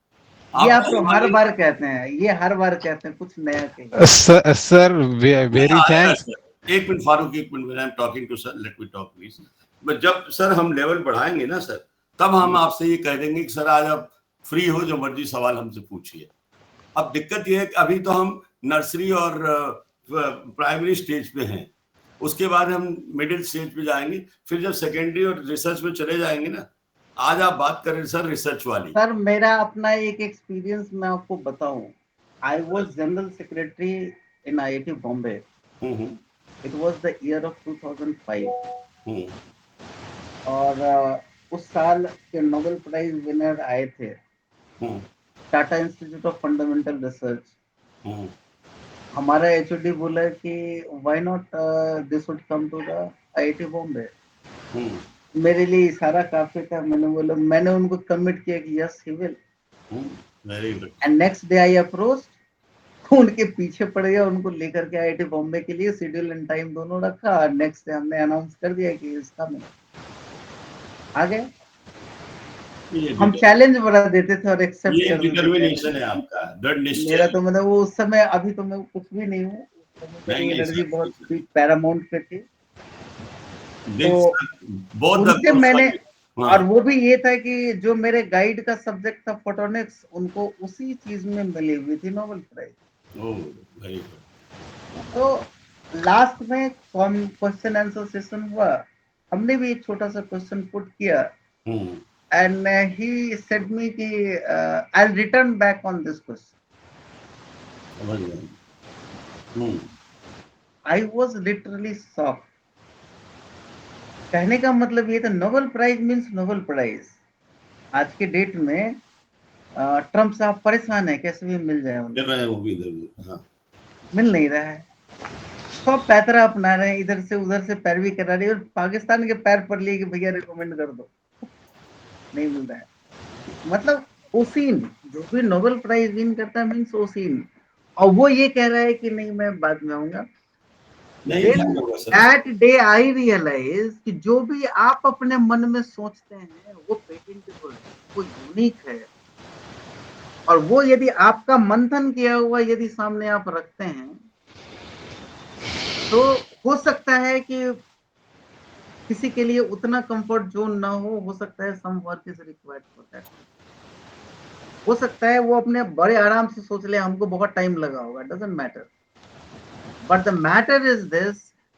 ये आप तो हर बार कहते हैं, ये हर बार कहते हैं, कुछ नया कहिए। Sir very thanks. एक मिनट फारूक, एक minute, I am talking to sir, let me talk please. But जब सर हम लेवल बढ़ाएंगे ना सर, तब हम आपसे ये कह देंगे कि सर आज आप फ्री हो, जो मर्जी सवाल हमसे पूछिए। अब दिक्कत ये है कि अभी तो हम नर्सरी और प्राइमरी स्टेज पे हैं, उसके बाद हम मिडिल स्टेज पे जाएंगे, फिर जब सेकेंडरी और रिसर्च में चले जाएंगे ना। आज आप बात करें सर रिसर्च वाली। सर मेरा अपना एक एक्सपीरियंस मैं आपको बताऊं। I was general secretary in IIT Bombay. It was the year of 2005। और उस साल के नोबेल प्राइज विनर आए थे Tata institute of fundamental research. हमारा एचओडी बोला कि why not this would come to the IIT Bombay. मेरे लिए इशारा काफी था। मैंने बोला, मैंने उनको कमिट किया कि yes he will. And next day I approach, उनके पीछे पड़ गया, उनको लेकर के आईआईटी बॉम्बे के लिए शेड्यूल एंड टाइम दोनों रखा। नेक्स्ट डे हमने अनाउंस कर दिया कि इसका में आ गए। हम चैलेंज बड़ा देते थे और एक्सेप्ट कर देते थे। डिटरमिनेशन है आपका, दृढ़ निश्चय। मेरा तो मतलब वो उस समय, अभी तो मैं कुछ भी नहीं हूँ, मेरी एनर्जी बहुत पैरामाउंट पे थी। तो उनसे मैंने, और वो भी ये था कि जो मेरे गाइड का सब्जेक्ट था फोटोनिक्स, उनको उसी चीज में मिली हुई थी नोबेल प्राइज। तो लास्ट में क्वेश्चन आंसर सेशन हुआ, हमने भी एक छोटा सा क्वेश्चन पुट किया। एंड ही सेड मी कि I will return back on this question. I was literally shocked. कहने का मतलब ये था, Nobel prize means Nobel prize. आज के डेट में ट्रम्प साहब परेशान है, कैसे भी मिल जाए उनको। मिल नहीं रहा है, सब पैतरा अपना रहे हैं, इधर से उधर से पैरवी करा रही है, और पाकिस्तान के पैर पर लिए कि भैया रिकमेंड कर दो, नहीं मिल रहा है। मतलब ओसिन, जो भी नोबेल प्राइज विन करता है मींस ओसिन, और वो ये कह रहा है कि नहीं मैं बाद में आऊंगा। That day I realized कि जो भी आप अपने मन में सोचते हैं वो पेटेंटेबल है, वो यूनिक है, और वो यदि आपका मंथन किया हुआ यदि सामने आप रखते हैं, तो हो सकता है कि किसी के लिए उतना कंफर्ट जोन ना हो सकता है some work is required for that. हो सकता है वो अपने बड़े आराम से सोच ले, हमको बहुत टाइम लगा होगा, doesn't matter. But the matter is this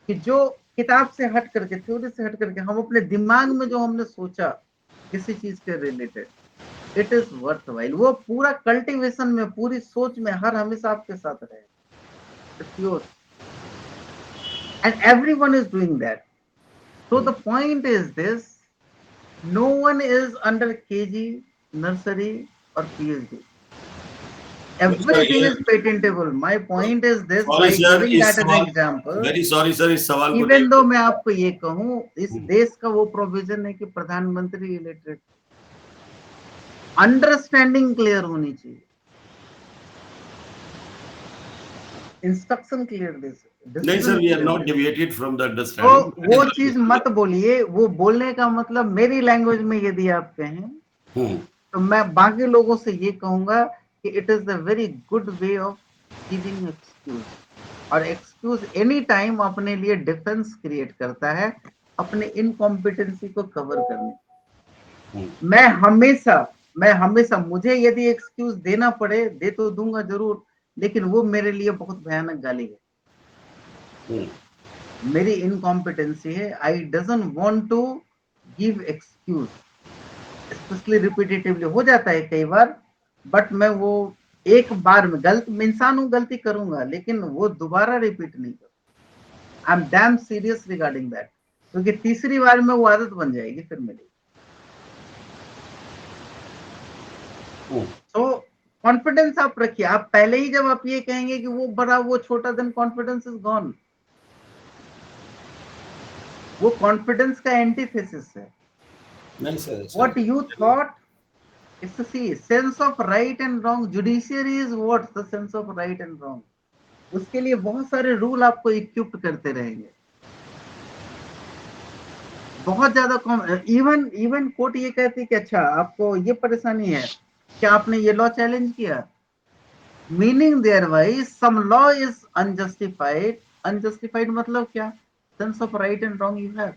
कि जो किताब से हट करके, थ्योरी से हट करके, हम अपने दिमाग में जो हमने सोचा किसी चीज के related, it is worth while. वो पूरा कल्टीवेशन में, पूरी सोच में हर हमेशा आपके साथ रहे। It's yours and everyone is doing that. So the point is this, no one is under KG, nursery or PhD. Everything is patentable. My point is this, by giving that as an example. Very sorry sir, इस सवाल को even though मैं आपको ये कहूँ, इस देश का वो प्रोविजन है कि प्रधानमंत्री इलिटरेट, अंडरस्टैंडिंग क्लियर होनी चाहिए, इंस्ट्रक्शन क्लियर दे सकते। नहीं sir, we are not deviated from the understanding। तो वो चीज मत बोलिए। वो बोलने का मतलब मेरी लैंग्वेज में यदि आप कहें तो मैं बाकी लोगों से ये कहूंगा कि it is the very good way of giving excuse, और एक्सक्यूज एनी टाइम अपने लिए डिफेंस क्रिएट करता है अपने इनकॉम्पिटेंसी को कवर करने। मैं हमेशा मुझे यदि एक्सक्यूज देना पड़े, दे तो दूंगा जरूर, लेकिन वो मेरे लिए बहुत भयानक गाली है। मेरी इनकॉम्पिटेंसी है। I doesn't want to give excuse, specially repetitively हो जाता है कई बार, बट मैं वो एक बार में मैं इंसान हूं, गलती करूंगा, लेकिन वो दोबारा रिपीट नहीं करूंगा। I am damn serious regarding that, क्योंकि तीसरी बार में वो आदत बन जाएगी फिर मेरी। तो कॉन्फिडेंस आप रखिए। आप पहले ही जब आप ये कहेंगे कि वो बड़ा वो छोटा, देन कॉन्फिडेंस इज गॉन। वो कॉन्फिडेंस का एंटीथेसिस है। नहीं sir, what you thought, it's see sense of right and wrong. Judiciary is what the sense of right and wrong. उसके लिए बहुत सारे रूल आपको इक्विप्ड करते रहेंगे। बहुत ज्यादा इवन कोर्ट ये कहती है कि अच्छा आपको ये परेशानी है, क्या आपने ये लॉ चैलेंज किया, meaning there wise some law is unjustified. Unjustified मतलब क्या, sense of right and wrong you have.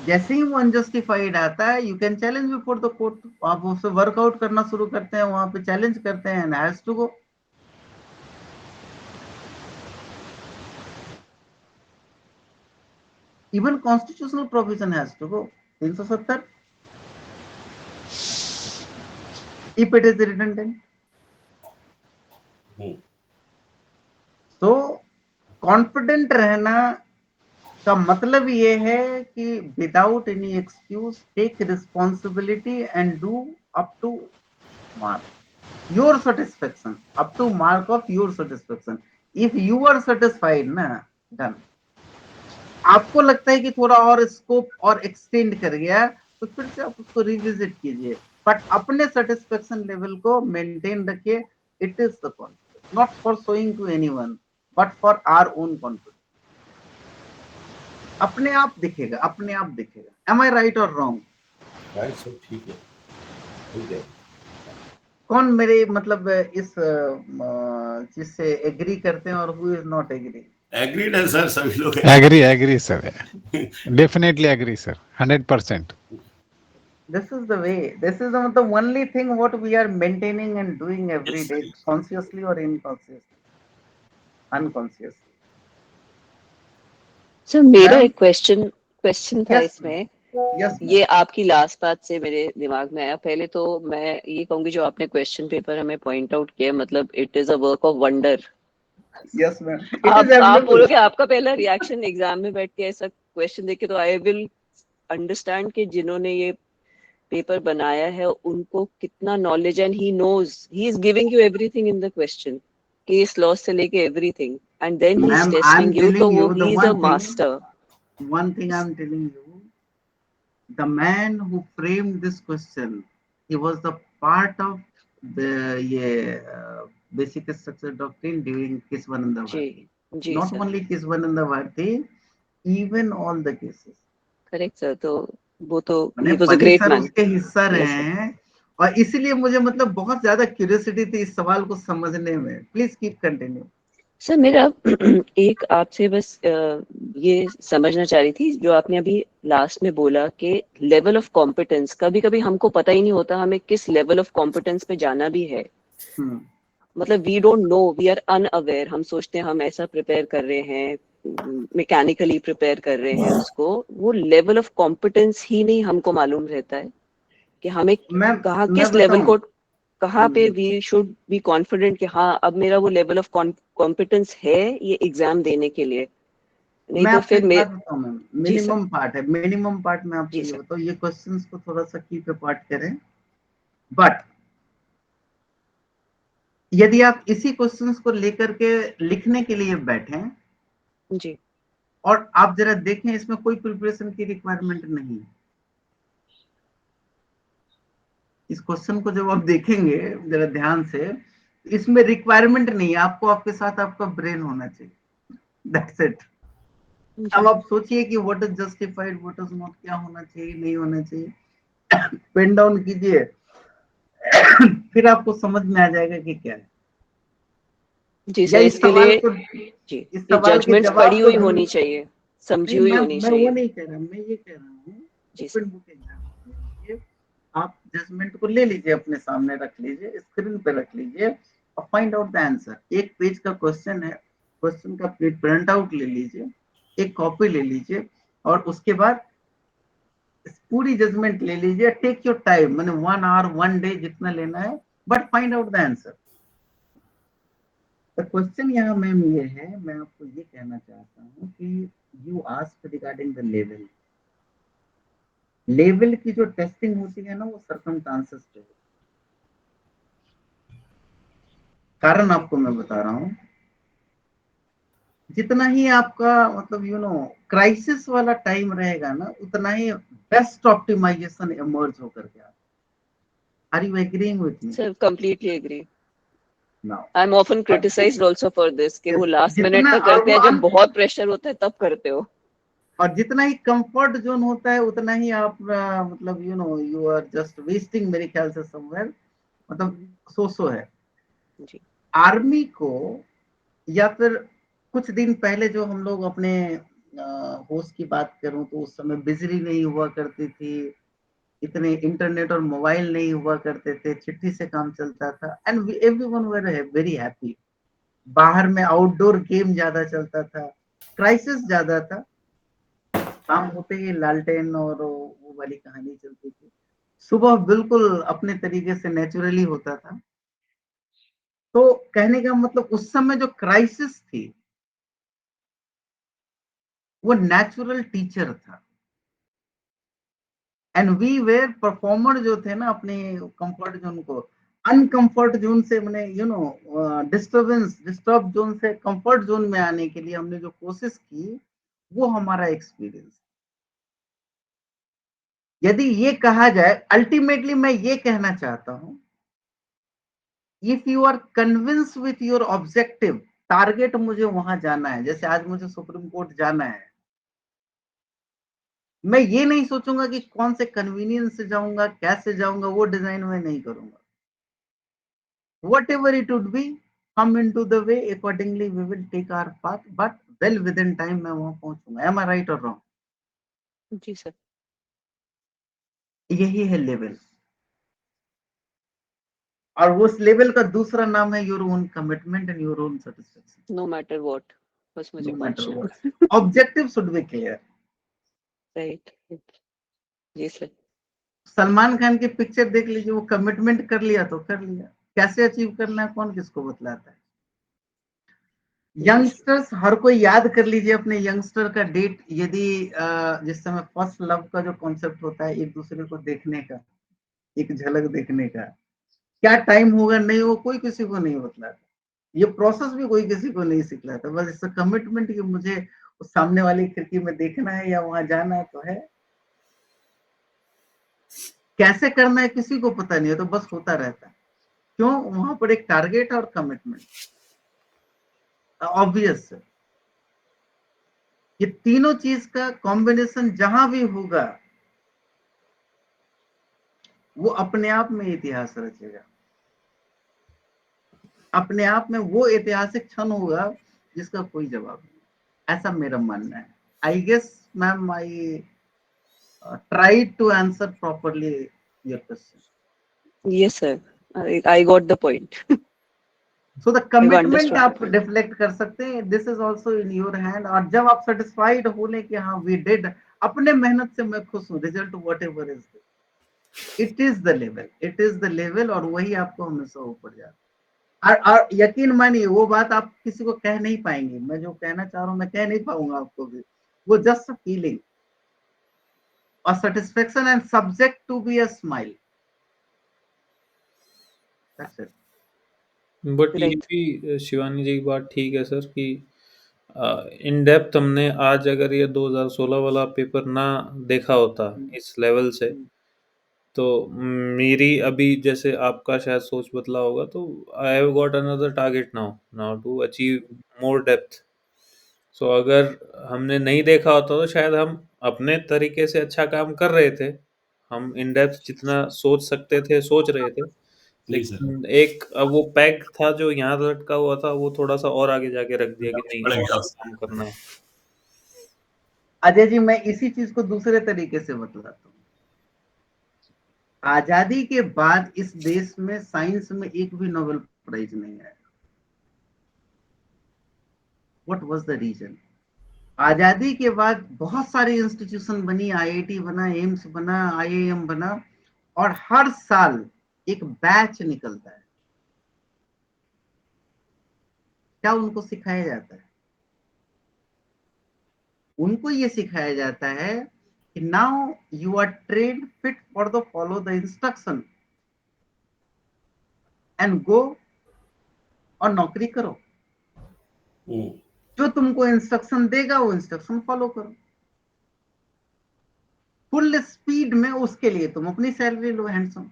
जैसे ही वो अनजस्टिफाइड आता है, you can challenge before the court. आप उससे वर्कआउट करना शुरू करते हैं, वहां पे चैलेंज करते हैं, has to go. Even constitutional provision has to go. 370 if it is redundant. तो कॉन्फिडेंट रहना का मतलब ये है कि without any excuse take responsibility and do up to mark your satisfaction, up to mark of your satisfaction. If you are satisfied ना, done. आपको लगता है कि थोड़ा और स्कोप और एक्सटेंड कर गया, तो फिर से आप उसको रिविजिट कीजिए, बट अपने सेटिस्फेक्शन लेवल को मेंटेन रखिए। It is the confidence, not for showing to anyone but for our own confidence. अपने आप दिखेगा, अपने आप दिखेगा। एम आई राइट और रॉन्ग? राइट सर, ठीक है, ठीक है। कौन मेरे मतलब इस चीज से एग्री करते हैं और who is not agree? Agreed है सर, सभी लोग agree sir, definitely agree sir, 100%. This is the way. This is the only thing what we are maintaining and doing every day, consciously or unconsciously. Sir मेरा एक question था Yes, इसमें। yes, ये आपकी last बात से मेरे दिमाग में आया। पहले तो मैं ये कहूंगी, जो आपने क्वेश्चन पेपर हमें पॉइंट आउट किया, मतलब it is a work of wonder. yes, ma'am. आप बोलोगे आपका पहला रिएक्शन एग्जाम में बैठ के ऐसा क्वेश्चन देखे, तो आई विल अंडरस्टैंड कि जिन्होंने ये पेपर बनाया है उनको कितना knowledge, and he knows, he is giving you everything in the question, case law से लेके everything, and then he is testing you, तो वो he is a master. One thing I'm telling you, the man who framed this question, he was the part of the basic structure doctrine during Kiswananda Bharti. Not sir. only Kiswananda Bharti, even all the cases. Correct sir. तो वो तो he was a great man. उसके हिस्सा रहे हैं, और इसीलिए मुझे मतलब बहुत ज्यादा क्यूरियोसिटी थी इस सवाल को समझने में। Please keep continue. सर मेरा एक आपसे बस ये समझना चाह रही थी, जो आपने अभी लास्ट में बोला कि लेवल ऑफ कॉम्पिटेंस, कभी कभी हमको पता ही नहीं होता हमें किस लेवल ऑफ कॉम्पिटेंस पे जाना भी है। मतलब we don't know, we are unaware. हम सोचते हैं हम ऐसा प्रिपेयर कर रहे हैं, मैकेनिकली प्रिपेयर कर रहे हैं उसको, वो लेवल ऑफ कॉम्पिटेंस ही नहीं हमको मालूम रहता है कि हमें कहाँ किस लेवल को, कहाँ पे वी शुड बी कॉन्फिडेंट कि हाँ अब मेरा वो लेवल ऑफ कॉम्पिटेंस है ये एग्जाम देने के लिए। नहीं तो फिर मिनिमम पार्ट है, मिनिमम पार्ट में आपको ये बताओ, ये क्वेश्चंस को थोड़ा सा कीप पार्ट करें, बट यदि आप इसी क्वेश्चंस को लेकर के लिखने के लिए बैठें जी, और आप जरा देखें, इसमें कोई प्रिपरेशन की रिक्वायरमेंट नहीं। इस क्वेश्चन को जब आप देखेंगे जरा ध्यान से, इसमें रिक्वायरमेंट नहीं है, आपको आपके साथ आपका ब्रेन होना चाहिए, दैट्स इट। अब आप सोचिए कि what is justified, what is not, क्या होना चाहिए, नहीं होना चाहिए, पेन डाउन कीजिए, फिर आपको समझ में आ जाएगा कि क्या है। जी सर, इसके लिए जी इस सवाल के जवाब पढ़ी हुई होनी चाहिए, समझी हुई होनी चाहिए। मैं वो नहीं कह रहा, मैं ये कह रहा हूँ ओपन बुक एग्जाम। आप जजमेंट को ले लीजिए, अपने सामने रख लीजिए, स्क्रीन पे रख लीजिए और फाइंड आउट द आंसर। एक पेज का क्वेश्चन है, क्वेश्चन का प्रिंट आउट ले लीजिए, एक कॉपी ले लीजिए, और उसके बाद पूरी जजमेंट ले लीजिए। टेक योर टाइम, मैंने 1 आवर 1 डे जितना लेना है but find out the answer. The question यहाँ मैम ये है, मैं आपको ये कहना चाहता हूँ कि you asked regarding the level. Level की जो टेस्टिंग होती है ना, वो सर्कमस्टांसेस पे, कारण आपको मैं बता रहा हूँ, जितना ही आपका मतलब क्राइसिस वाला टाइम रहेगा ना, उतना ही बेस्ट ऑप्टिमाइजेशन इमर्ज होकर के आता है। Are you agreeing with me? Sir, completely agree. Now, I'm often criticized also for this कि वो last minute जितना में करते हैं और वो जब बहुत प्रेशर होता है तब करते हो। और जितना ही कंफर्ट जोन होता है उतना ही आप मतलब यू आर जस्ट वेस्टिंग, मेरे ख्याल से समवेयर, मतलब सो है जी। आर्मी को, या फिर कुछ दिन पहले जो हम लोग अपने होस्ट की बात करूं तो उस समय बिजली नहीं हुआ करती थी, इतने इंटरनेट और मोबाइल नहीं हुआ करते थे, चिट्ठी से काम चलता था, and everyone were very happy. बाहर में आउटडोर गेम ज्यादा चलता था, क्राइसिस ज्यादा था, काम होते ही लालटेन और वो वाली कहानी चलती थी। सुबह बिल्कुल अपने तरीके से नेचुरली होता था। तो कहने का मतलब उस समय जो क्राइसिस थी वो नेचुरल टीचर था, एंड वी वेर परफॉर्मर जो थे ना अपने कंफर्ट जोन को अनकंफर्ट जोन से, मैंने डिस्टर्ब जोन से कंफर्ट जोन में आने के लिए हमने जो कोशिश की, वो हमारा एक्सपीरियंस। यदि ये कहा जाए, अल्टीमेटली मैं ये कहना चाहता हूं, if you are convince with your objective target, मुझे वहां जाना है, जैसे आज मुझे सुप्रीम कोर्ट जाना है, मैं ये नहीं सोचूंगा कि कौन से कन्वीनियंस से जाऊंगा, कैसे जाऊंगा, वो डिजाइन में नहीं करूंगा। Whatever it would be, come into the way, accordingly we will take our path, but well within time मैं वहां पहुंचूंगा। Am I right or wrong? जी सर। यही है लेवल, और उस लेवल का दूसरा नाम है your own commitment and your own satisfaction. No matter what, बस मुझे No matter पहुंचना what, है। objective should be clear. Right. जी सर। सलमान खान की पिक्चर देख लीजिए, वो कमिटमेंट कर लिया तो कर लिया, कैसे अचीव करना है कौन किसको बतलाता है। यंगस्टर्स हर कोई याद कर लीजिए अपने यंगस्टर का डेट, यदि जिस समय फर्स्ट लव का जो कॉन्सेप्ट होता है, एक दूसरे को देखने का, एक झलक देखने का, क्या टाइम होगा नहीं हो, कोई किसी को नहीं बतलाता। ये प्रोसेस भी कोई किसी को नहीं सिखलाता, बस इसका कमिटमेंट कि मुझे उस सामने वाली खिड़की में देखना है या वहां जाना है तो है। कैसे करना है किसी को पता नहीं है, तो बस होता रहता है। क्यों? वहां पर एक टारगेट और कमिटमेंट ऑब्वियस है। ये तीनों चीज का कॉम्बिनेशन जहां भी होगा वो अपने आप में इतिहास रचेगा, अपने आप में वो ऐतिहासिक क्षण होगा जिसका कोई जवाब नहीं। ऐसा मेरा मानना है। I guess ma'am I tried to answer properly your question. Yes sir, I got the point. So the commitment आप डिफ्लेक्ट कर सकते हैं, this is also in your hand. और जब आप सेटिस्फाइड हो ले कि हाँ वी डिड, अपने मेहनत से मैं खुश हूँ, result what ever is, it is the level, it is the level, और वही आपको हमेशा ऊपर जाता है। और यकीन मानिए वो बात आप किसी को कह नहीं पाएंगे, मैं जो कहना चाह रहा हूँ मैं कह नहीं पाऊंगा आपको भी, वो just feeling, a satisfaction and subject to be a smile. That's it. But ये भी शिवानी जी की बात ठीक है सर कि इन डेप्थ हमने आज अगर ये 2016 वाला पेपर ना देखा होता इस लेवल से, तो मेरी अभी जैसे आपका शायद सोच बदला होगा, तो I have got another target now to achieve more depth. So अगर हमने नहीं देखा होता तो शायद हम अपने तरीके से अच्छा काम कर रहे थे, हम इन डेप्थ जितना सोच सकते थे सोच रहे थे, लेकिन एक अब वो पैक था जो यहाँ लटका हुआ था, वो थोड़ा सा और आगे जाके रख दिया कि नहीं और काम करना है। अजय जी, मैं इसी चीज को दूसरे तरीके से बतलाता हूँ। आजादी के बाद इस देश में साइंस में एक भी नोबेल प्राइज नहीं आया। What was the reason? आजादी के बाद बहुत सारी इंस्टीट्यूशन बनी, आईआईटी बना, एम्स बना, आईआईएम बना, और हर साल एक बैच निकलता है, क्या उनको सिखाया जाता है? उनको ये सिखाया जाता है कि now you are trained fit for the follow the instruction and go, और नौकरी करो। जो तुमको इंस्ट्रक्शन देगा वो इंस्ट्रक्शन फॉलो करो। फुल स्पीड में उसके लिए तुम अपनी सैलरी लो हैंडसम।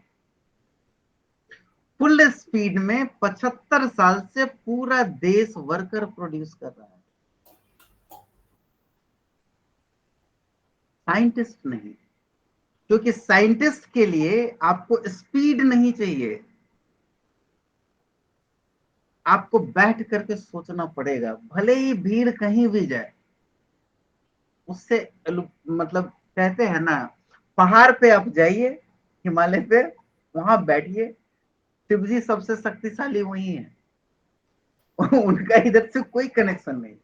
फुल स्पीड में 75 साल से पूरा देश वर्कर प्रोड्यूस कर रहा है, साइंटिस्ट नहीं। क्योंकि साइंटिस्ट के लिए आपको स्पीड नहीं चाहिए, आपको बैठ करके सोचना पड़ेगा, भले ही भीड़ कहीं भी जाए। उससे मतलब कहते हैं ना, पहाड़ पे आप जाइए, हिमालय पे, वहां बैठिए, शिव जी सबसे शक्तिशाली वही है। उनका इधर से कोई कनेक्शन नहीं।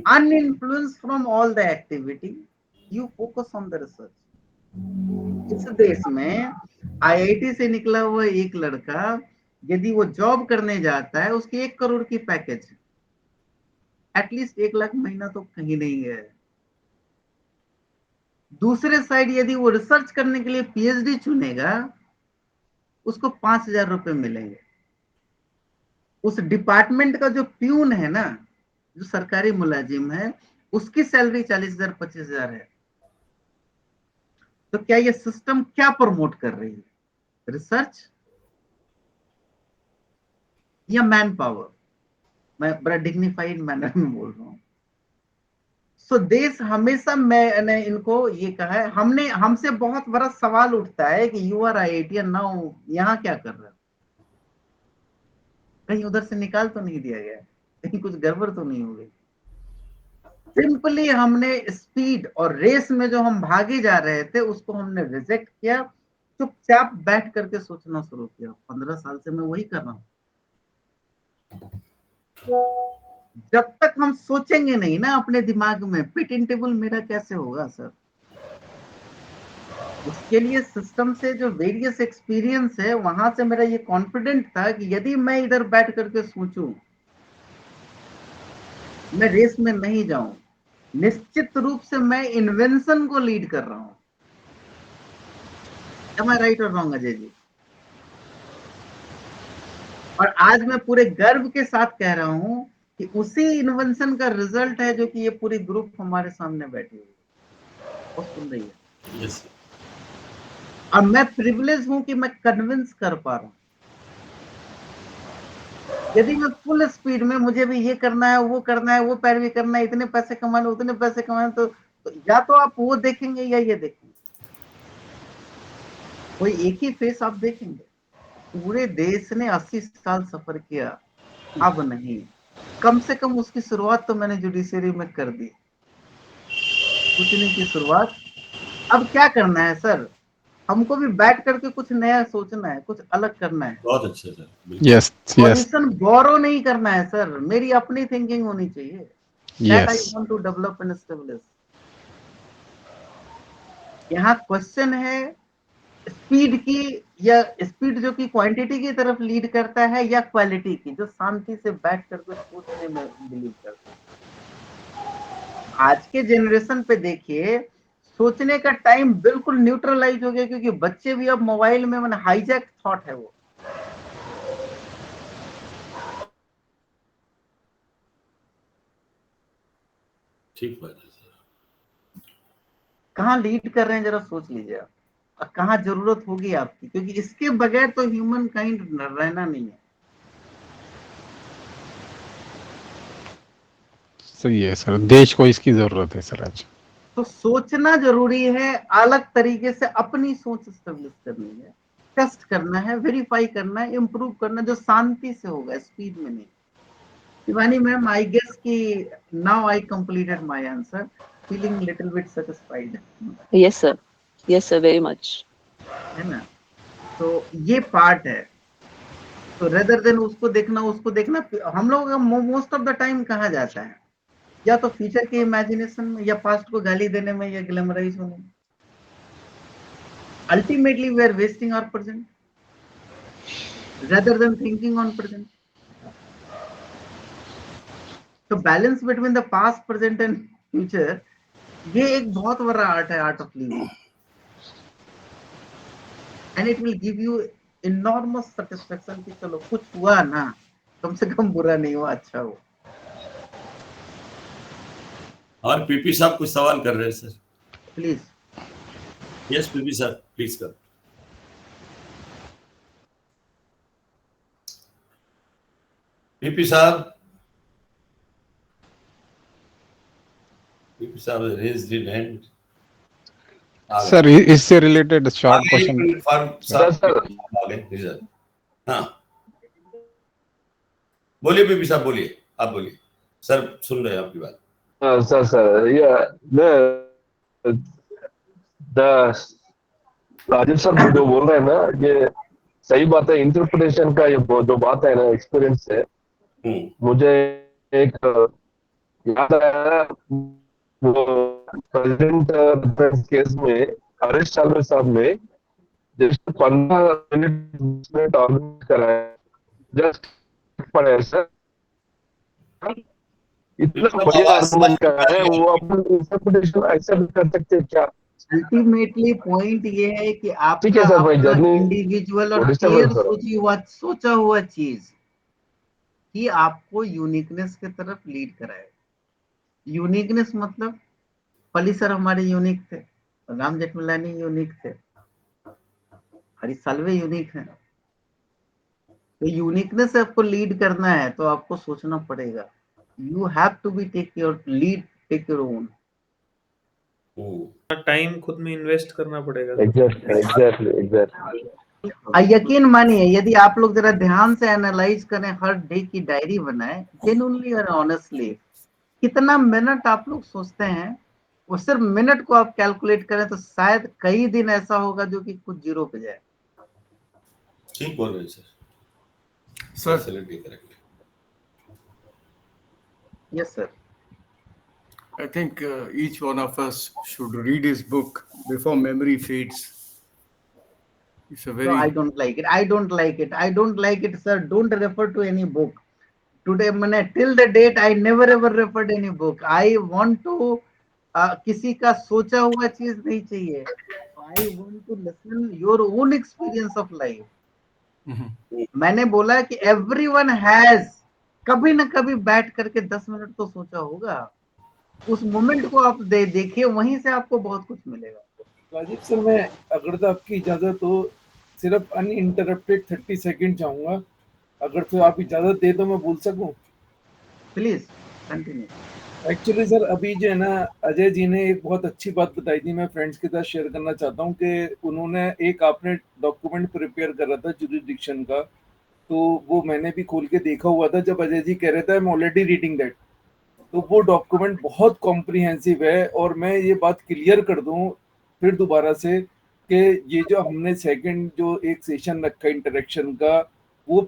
Uninfluenced from all the activity, you focus on the research. इस देश में आईआईटी से निकला हुआ एक लड़का यदि वो जॉब करने जाता है, उसकी 1 करोड़ की पैकेज, एटलीस्ट 1 लाख महीना तो कहीं नहीं है। दूसरे साइड यदि वो रिसर्च करने के लिए पीएचडी चुनेगा, उसको 5,000 रुपए मिलेंगे। उस डिपार्टमेंट का जो प्यून है ना, जो सरकारी मुलाजिम है, उसकी सैलरी 40,000 25,000 है। तो क्या ये सिस्टम क्या प्रमोट कर रही है? रिसर्च या मैन पावर? मैं बड़ा डिग्निफाइड मैनर में बोल रहा हूं। सो देश हमेशा, मैंने इनको ये कहा है, हमसे बहुत बड़ा सवाल उठता है कि यू आर आईआईटीएन नाउ, यहाँ क्या कर रहे हो? कहीं उधर से निकाल तो नहीं दिया गया? कहीं कुछ गड़बड़ तो नहीं हो गई? सिंपली हमने स्पीड और रेस में जो हम भागे जा रहे थे, उसको हमने रिजेक्ट किया, चुपचाप बैठ करके सोचना शुरू किया। 15 साल से मैं वही कर रहा हूं। जब तक हम सोचेंगे नहीं ना अपने दिमाग में, पेटेंटेबल मेरा कैसे होगा सर? उसके लिए सिस्टम से जो वेरियस एक्सपीरियंस है, वहां से मेरा ये कॉन्फिडेंट था कि यदि मैं इधर बैठ करके सोचूं, मैं रेस में नहीं जाऊं, निश्चित रूप से मैं इन्वेंशन को लीड कर रहा हूं। Am I right or wrong, Ajay ji? और आज मैं पूरे गर्व के साथ कह रहा हूं कि उसी इन्वेंशन का रिजल्ट है जो कि ये पूरी ग्रुप हमारे सामने बैठी हुई है और सुन रही है। यस। और मैं प्रिविलेज हूं कि मैं कन्विंस कर पा रहा हूं। यदि मैं फुल स्पीड में मुझे भी ये करना है, वो करना है, वो पैरवी करना है, इतने पैसे कमाने, उतने पैसे कमाने, तो या तो आप वो देखेंगे या ये देखेंगे। कोई एक ही फेस आप देखेंगे। पूरे देश ने 80 साल सफर किया, अब नहीं। कम से कम उसकी शुरुआत तो मैंने जुडिशरी में कर दी। सोचने की शुरुआत। अब क्या करना है सर? हमको भी बैठ करके कुछ नया सोचना है, कुछ अलग करना है। बहुत अच्छा सर। Yes, yes, पोजीशन बोरो नहीं करना है सर, मेरी अपनी थिंकिंग होनी चाहिए। That I yes. want to develop and establish. यहाँ क्वेश्चन है स्पीड की, या स्पीड जो कि क्वांटिटी की तरफ लीड करता है, या क्वालिटी की, जो शांति से बैठ करके सोचने में बिलीव करता है। आज के जनरेशन पे देखिए, सोचने का टाइम बिल्कुल न्यूट्रलाइज हो गया, क्योंकि बच्चे भी अब मोबाइल में, मैंने हाईजैक थॉट है वो। ठीक बात है सर। कहाँ लीड कर रहे हैं जरा सोच लीजिए आप, और कहाँ जरूरत होगी आपकी, क्योंकि इसके बगैर तो ह्यूमन काइंड रहना नहीं है। सही है सर, देश को इसकी जरूरत है सर आज। तो सोचना जरूरी है, अलग तरीके से अपनी सोच स्टेब्लिश करनी है, टेस्ट करना है, वेरीफाई करना है, इम्प्रूव करना, जो शांति से होगा, स्पीड में नहीं। शिवानी मैम, आई गेस कि now I completed my answer, feeling little bit satisfied. Yes, sir. Yes, sir. Very much. है ना? तो ये पार्ट है। तो रेदर देन उसको देखना, हम लोग मोस्ट ऑफ द टाइम कहाँ जाता है? या तो फ्यूचर के इमेजिनेशन में, या पास्ट को गाली देने में, या ग्लैमराइज होने में। Ultimately, we are wasting our present rather than thinking on present. So balance between the past, present and future, ये एक बहुत बड़ा आर्ट है, art of living, and it will give you enormous satisfaction कि चलो कुछ हुआ ना, कम से कम बुरा नहीं हुआ, अच्छा हुआ. और पीपी साहब कुछ सवाल कर रहे हैं sir. Please. Yes PP sir, please कर. पीपी साहब, पीपी साहब रेज्ड हिज हैंड. सर इससे रिलेटेड शॉर्ट क्वेश्चन. हाँ बोलिए पीपी साहब, बोलिए, आप बोलिए सर, सुन रहे हैं आपकी बात. सर राजीव सर जो बोल रहे हैं ना, ये सही बात है. इंटरप्रिटेशन का ये जो बात है ना, एक्सपीरियंस से मुझे एक याद आया, वो प्रेसिडेंट केस में हरीश सालवे साहब ने जस्ट 15 मिनट ऑर्गेनाइज कराया, जस्ट पढ़े सर, इतना बढ़िया आर्गुमेंट का है, वो अपन इंटरप्रिटेशन एक्सेप्ट कर सकते हैं क्या? अल्टीमेटली पॉइंट ये है कि आपका इंडिविजुअल और क्लियर सोचा हुआ चीज ही आपको यूनिकनेस की तरफ लीड कराए. यूनिकनेस मतलब फली सर हमारे यूनिक थे, राम जेठमलानी यूनिक थे, हरीश सालवे यूनिक है. तो यूनिकनेस आपको लीड करना है तो आपको सोचना पड़ेगा. You have to be take your lead, take your own. Time खुद में इन्वेस्ट करना पड़ेगा. एग्जैक्टली. यकीन मानिए, यदि आप लोग जरा ध्यान से एनालाइज करें, हर डे की डायरी बनाएं, जेन्युइनली और ऑनेस्टली, कितना मिनट आप लोग सोचते हैं, वो सिर्फ मिनट को आप कैलकुलेट करें तो शायद कई दिन ऐसा होगा जो कि कुछ जीरो पे जाए. ठीक बोल रहे हैं sir. Yes, sir. I think each one of us should read his book before memory fades. It's a very... No, I don't like it. I don't like it, sir. Don't refer to any book. Today, till the date, I never ever referred any book. I want to किसी का सोचा हुआ चीज नहीं चाहिए. I want to listen your own experience of life. मैंने बोला कि everyone has कभी ना कभी बैठ करके 10 मिनट तो सोचा होगा. उस मोमेंट को आप देखिए, वहीं से आपको बहुत कुछ मिलेगा. राजीव सर, मैं अगर तो आपकी इजाजत हो सिर्फ अनइंटरप्टेड 30 सेकंड चाहूंगा, अगर तो आप इजाजत दे तो मैं बोल सकूं. Please continue. एक्चुअली सर, अभी जो है ना, अजय जी ने एक बहुत अच्छी बात बताई थी, मैं फ्रेंड्स के साथ शेयर करना चाहता हूँ कि उन्होंने एक आपने डॉक्यूमेंट प्रिपेयर कर रहा था जुरिडिक्शन का, तो वो मैंने भी खोल के देखा हुआ था जब अजय जी कह रहे थे I am already reading that. तो वो डॉक्यूमेंट बहुत कॉम्प्रिहेंसिव है. और मैं ये बात क्लियर कर दूं फिर दोबारा से कि ये जो हमने सेकंड जो एक सेशन रखा इंटरेक्शन का, वो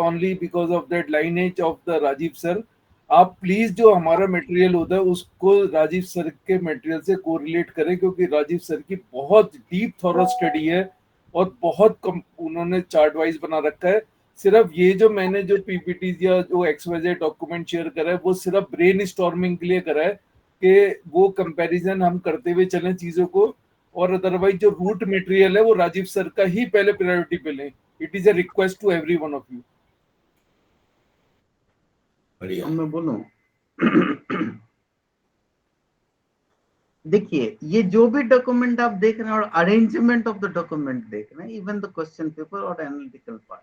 only because of that lineage of the Rajiv sir. आप प्लीज जो हमारा मटेरियल होता है उसको राजीव सर के मटेरियल से कोरिलेट करें, क्योंकि राजीव सर की बहुत डीप थॉरो स्टडी है और बहुत उन्होंने चार्ट वाइज बना रखा है. सिर्फ ये जो मैंने जो पीपीटीज या जो एक्सवाइजेड डॉक्यूमेंट शेयर करा है वो सिर्फ ब्रेन स्टॉर्मिंग के लिए करा है कि वो कंपैरिजन हम करते हुए चलें चीजों को, और अदरवाइज जो रूट मटेरियल है वो राजीव सर का ही पहले प्रायोरिटी पे लें. It is a request to every one of you. मैं बोलूं, देखिए, ये जो भी डॉक्यूमेंट आप देख रहे हैं और अरेंजमेंट ऑफ द डॉक्यूमेंट देख रहे हैं, इवन द क्वेश्चन पेपर और एनालिटिकल पार्ट,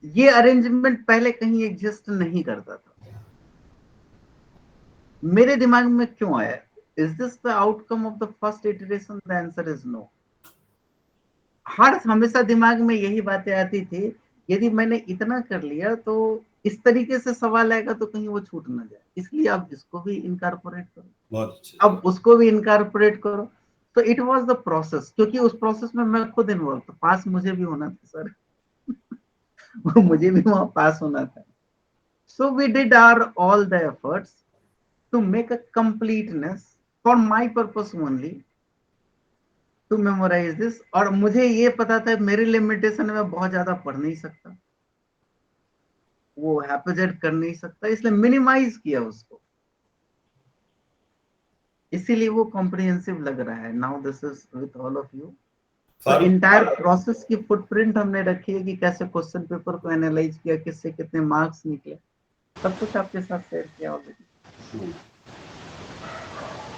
ये अरेंजमेंट पहले कहीं एग्जिस्ट नहीं करता था. मेरे दिमाग में क्यों आया? Is this the outcome of the first iteration? The answer is no. हमेशा दिमाग में यही बातें आती थी, यदि मैंने इतना कर लिया तो इस तरीके से सवाल आएगा तो कहीं वो छूट ना जाए, इसलिए आप इसको भी इनकॉर्पोरेट करो, अब उसको भी इनकॉर्पोरेट करो. तो इट वाज द प्रोसेस, क्योंकि उस प्रोसेस में मैं खुद इन्वॉल्व था. पास मुझे भी होना था सर. मुझे भी वहां पास होना था. So we did all the efforts to make a completeness for my purpose only. To memorise this, और मुझे ये पता था मेरी लिमिटेशन में बहुत ज्यादा पढ़ नहीं सकता, वो हैपोजेट कर नहीं सकता, इसलिए मिनिमाइज किया उसको, इसीलिए वो कॉम्प्रिहेंसिव लग रहा है। Now this is with all of you. तो इंटायर प्रोसेस की फुटप्रिंट हमने रखी है कि कैसे क्वेश्चन पेपर को एनालाइज किया, किससे कितने मार्क्स निकले, सब कुछ आपके साथ शेयर किया already.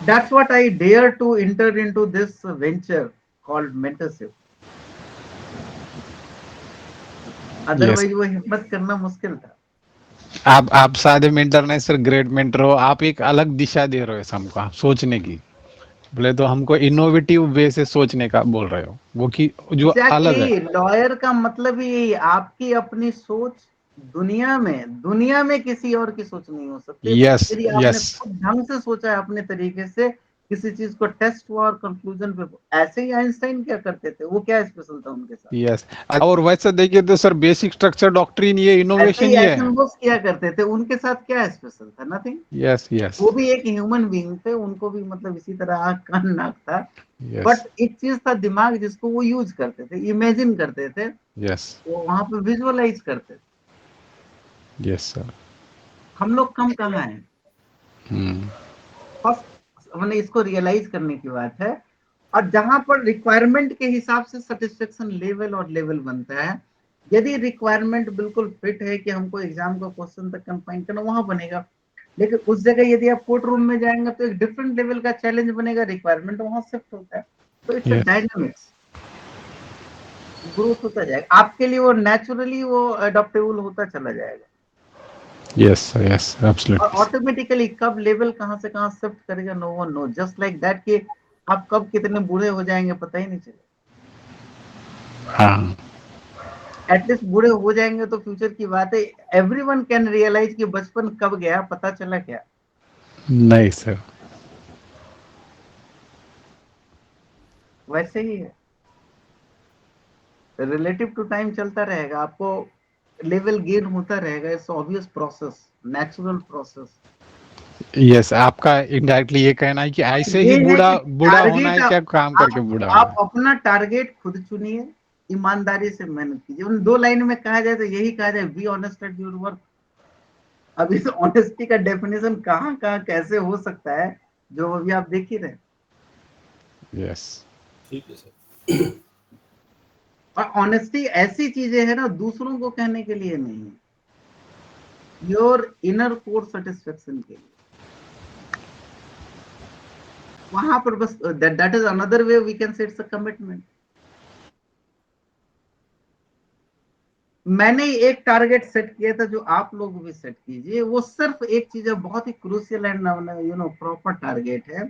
That's what I dare to enter into this venture called mentorship. Otherwise वो हिम्मत करना मुश्किल था। आप सादे मेंटर नहीं सर, ग्रेट मेंटर हो आप, एक अलग दिशा दे रहे हो हमको, आप सोचने की, बोले तो हमको इनोवेटिव वे से सोचने का बोल रहे हो, वो कि जो अलग है। लॉयर का मतलब ही आपकी अपनी सोच दुनिया में किसी और की सोच नहीं हो सकती। यस यदि आपने यस खुद ढंग से सोचा है अपने तरीके से, किसी चीज को टेस्ट हुआ और कंक्लूजन पे, ऐसे ही आइंस्टाइन क्या करते थे, वो क्या स्पेशल था उनके साथ? यस और वैसे देखिए तो सर बेसिक स्ट्रक्चर डॉक्ट्रिन ये इनोवेशन ही है। एटनबर्ग क्या करते थे, उनके साथ क्या स्पेशल था? नथिंग। यस यस वो भी एक ह्यूमन बीइंग थे, उनको भी मतलब इसी तरह आँख कान नाक था, यस बट एक चीज था दिमाग जिसको वो यूज करते थे, इमेजिन करते थे, यस वो वहां पे विजुअलाइज करते थे। Yes sir. हम लोग कम कहाँ हैं? फर्स्ट हमने इसको रियलाइज करने की बात है, और जहां पर रिक्वायरमेंट के हिसाब से सेटिस्फेक्शन लेवल और लेवल बनता है, यदि रिक्वायरमेंट बिल्कुल फिट है कि हमको एग्जाम का क्वेश्चन तक कंफाइन करना, वहां बनेगा। लेकिन उस जगह यदि आप कोर्ट रूम में जाएंगे तो एक डिफरेंट लेवल का चैलेंज बनेगा, रिक्वायरमेंट वहां शिफ्ट होता है। तो इट्स अ डायनामिक्स, ग्रोथ होता जाएगा आपके लिए, वो नेचुरली वो अडॉप्टेबल होता चला जाएगा। यस यस और एब्सोल्युटली। ऑटोमेटिकली कब लेवल कहां से कहां शिफ्ट करेगा, no one knows, just like that कि आप कब कितने बूढ़े हो जाएंगे पता ही नहीं चलेगा। हाँ एटलीस्ट बूढ़े हो जाएंगे तो फ्यूचर की बात है, एवरीवन कैन रियलाइज कि बचपन कब गया पता चला क्या? नहीं सर। वैसे ही है, रिलेटिव टू टाइम चलता रहेगा, आपको लेवल गेन होता रहेगा, it's obvious process, natural process. Yes आपका इनडायरेक्टली ये कहना है कि ऐसे ही बूढ़ा होना है क्या, काम करके बूढ़ा होना है? आप अपना टारगेट खुद चुनिए, ईमानदारी से मेहनत कीजिए। उन दो लाइन में कहा जाए तो यही कहा जाए, be honest at your work. अब इस ऑनेस्टी का डेफिनेशन कहाँ कहाँ कैसे हो सकता है, जो अभी आप देख ही रहे। यस ठीक है सर। और ऑनेस्टी ऐसी चीजें है ना, दूसरों को कहने के लिए नहीं है, योर इनर कोर सेटिस्फेक्शन के लिए। वहां पर बस that is another way we can say it's a commitment. मैंने एक टारगेट सेट किया था, जो आप लोग भी सेट कीजिए, वो सिर्फ एक चीज है, बहुत ही क्रूशियल एंड प्रॉपर टारगेट है,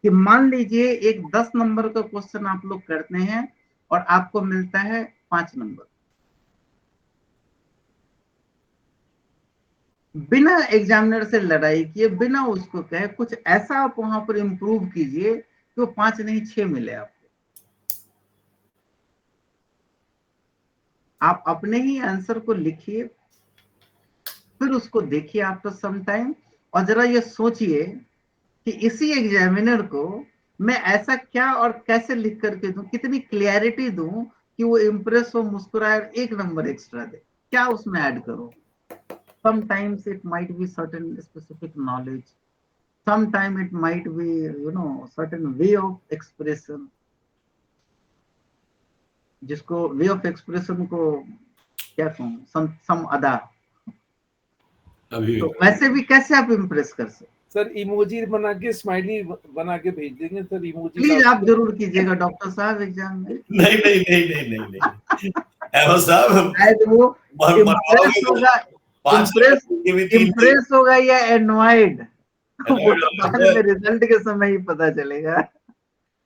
कि मान लीजिए एक 10 नंबर का क्वेश्चन आप लोग करते हैं और आपको मिलता है 5 नंबर, बिना एग्जामिनर से लड़ाई किए, बिना उसको कहे, कुछ ऐसा आप वहां पर इंप्रूव कीजिए कि वो 5 नहीं 6 मिले आपको। आप अपने ही आंसर को लिखिए, फिर उसको देखिए आफ्टर सम टाइम, और जरा ये सोचिए कि इसी एग्जामिनर को मैं ऐसा क्या और कैसे लिख करके दूं, कितनी क्लियरिटी दूं कि वो इम्प्रेस हो, मुस्कुराए, एक नंबर एक्स्ट्रा दे। क्या उसमें ऐड करो? sometimes it might be certain specific knowledge, sometimes it might be certain way of expression, जिसको वे ऑफ एक्सप्रेशन को क्या कहूं, सम अदा। तो वैसे भी कैसे आप इम्प्रेस कर सकते? सर इमोजी बना के, स्माइली बना के भेज देंगे सर, इमोजी। प्लीज आप जरूर कीजिएगा डॉक्टर साहब एग्जाम में। नहीं अहमद साहब, वो इम्प्रेस होगा या एनवाइड, वो तो बाद में रिजल्ट के समय ही पता चलेगा।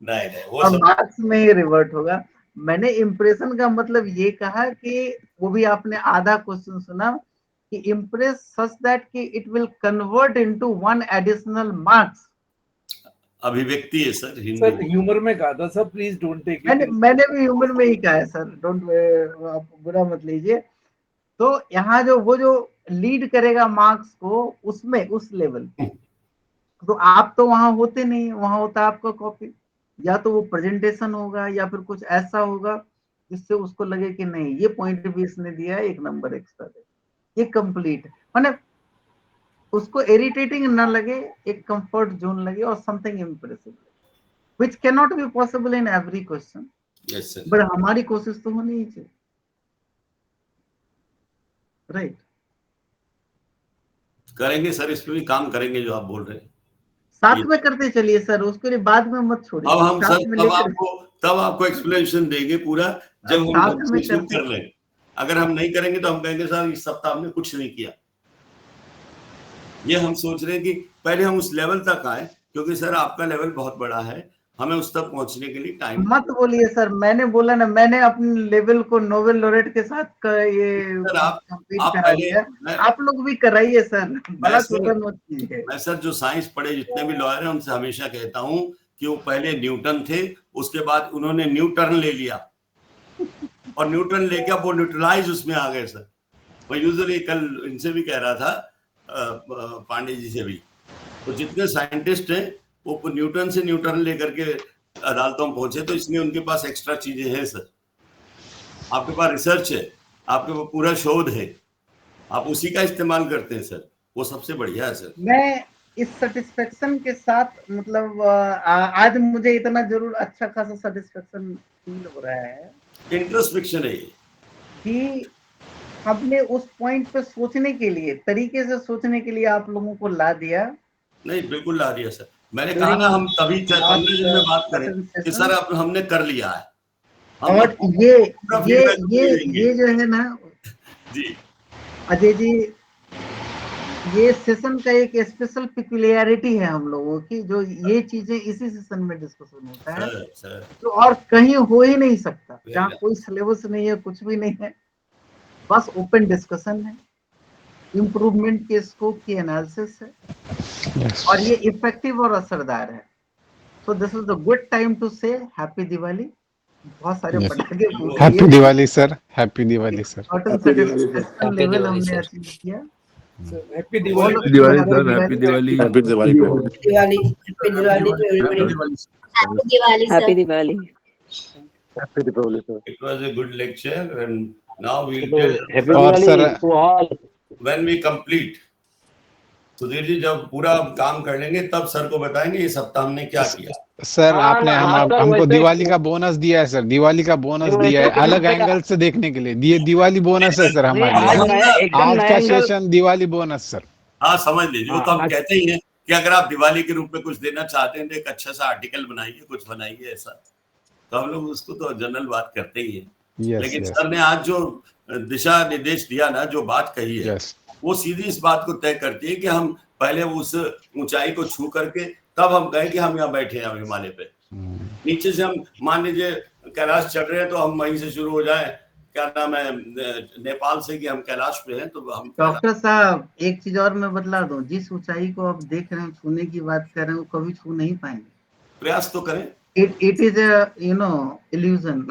नहीं वो और मार्क्स में ही रिवर्ट होगा। मैंने इम्प्रेशन का मतलब ये कहा कि वो भी आपने आधा क्वेश्चन सुना, कि इम्प्रेस सच दैट कि it will convert into 1 additional marks. अभिव्यक्ति है सर, सर ह्यूमर में कहा था sir, please don't take it. मैंने भी ह्यूमर में ही कहा है सर, डोंट, आप बुरा मत लीजिए। तो यहाँ वो जो लीड करेगा मार्क्स को, उसमें उस लेवल पे, तो आप तो वहां होते नहीं, वहां होता आपका कॉपी। या तो वो प्रेजेंटेशन होगा या फिर कुछ ऐसा होगा जिससे उसको लगे कि नहीं ये पॉइंट भी इसने दिया है, 1 नंबर एक्स्ट्रा दे, ये कंप्लीट, माने उसको इरिटेटिंग ना लगे, एक कंफर्ट जोन लगे और something impressive, which can not be possible in every question, yes sir, but हमारी कोशिश तो होनी ही चाहिए, राइट? करेंगे सर, इस पे भी काम करेंगे जो आप बोल रहे हैं। साथ में करते चलिए सर, उसके लिए बाद में मत छोड़िए। अब हम साथ सर में तब लेकर आपको एक्सप्लेनेशन देंगे पूरा जब हम साथ ढंग में से शुरू करते कर लें। अगर हम नहीं करेंगे तो हम कहेंगे सर इस सप्ताह हमने कुछ नहीं किया। ये हम सोच रहे हैं कि पहले हम उस लेवल तक आए, क्योंकि सर आपका लेवल बहुत बड़ा है, हमें उस तक पहुंचने के लिए टाइम मत बोलिए सर, मैंने बोला ना, मैंने अपने लेवल को नोबेल लॉरेट के साथ ये सर आप करा पहले लिया, आप लोग भी कराइए सर, बड़ा सर- छोटा मत कीजिए। मैं सर जो साइंस पढ़े जितने भी लॉयर हैं उनसे हमेशा कहता हूं कि वो पहले न्यूटन थे, उसके बाद उन्होंने न्यूटन ले लिया और न्यूटन लेके अब वो न्यूट्रलाइज उसमें आ गए सर। मैं यूजुअली कल इनसे भी कह रहा था, पांडे जी से भी, तो जितने साइंटिस्ट हैं वो न्यूटन से न्यूटन लेकर के अदालतों में पहुंचे, तो इसलिए उनके पास एक्स्ट्रा चीजें हैं सर। आपके पास रिसर्च है, आपके पास पूरा शोध है, आप उसी का इस्तेमाल करते हैं सर, वो सबसे बढ़िया है सर। मैं इस सेटिस्फेक्शन के साथ, मतलब आज मुझे इतना जरूर अच्छा खासा सेटिस्फेक्शन फील हो रहा है, इंट्रोस्पेक्शन है ये कि हमने उस पॉइंट पे सोचने के लिए, तरीके से सोचने के लिए आप लोगों को ला दिया। नहीं, बिल्कुल ला दिया सर। मैंने कहा ना हम तभी 15 दिन में बात करें कि सर अब हमने कर लिया है। और ये जो है ना जी अजय जी, ये सेशन का एक स्पेशल पिक्युलियरिटी है हम लोगों की, जो ये चीजें इसी सेशन में डिस्कशन होता है, सर तो और कहीं हो ही नहीं सकता, जहाँ कोई सिलेबस नहीं है, कुछ भी नहीं है, बस ओपन डिस्कशन है, इम्प्रूवमेंट के स्कोप की एनालिसिस है, और ये इफेक्टिव और असरदार है। So this is the good time to say happy Diwali. बहुत सारे पटाखे फूट लिए। Happy Diwali sir, happy Diwali sir. Satisfaction level हमने अचीव किया। Happy Diwali sir, happy Diwali. Happy Diwali happy Diwali. it was a good lecture and now we'll tell और sir when we complete, Sudhir ji जब पूरा काम कर लेंगे तब सर को बताएंगे ये सप्ताह हमने क्या किया। सर आपने हमको दिवाली का बोनस दिया है सर, दिवाली का बोनस दिया है, अलग एंगल से देखने के लिए दिवाली बोनस है सर हमारे लिए। आज का सेशन दिवाली बोनस सर। हाँ समझ लीजिए, वो तो हम कहते ही हैं कि अगर आप दिवाली के रूप में कुछ देना चाहते हैं तो एक अच्छा सा आर्टिकल बनाइए, कुछ बनाइए ऐसा, तो हम लोग उसको तो जनरल बात करते ही है। लेकिन सर ने आज जो दिशा निर्देश दिया ना, जो बात कही है, वो सीधी इस बात को तय करती है कि हम पहले उस ऊंचाई को छू करके तब हम कहें कि हम यहाँ बैठे हैं हिमालय पे। नीचे से हम मान लीजिए कैलाश चढ़ रहे हैं तो हम वहीं से शुरू हो जाए, क्या नाम है, नेपाल से कि हम कैलाश पे हैं, तो हम। डॉक्टर साहब एक चीज और मैं बतला दूं, जिस ऊंचाई को आप देख रहे हैं, छूने की बात कर रहे हैं, वो कभी छू नहीं पाएंगे। प्रयास तो करें। It is illusion.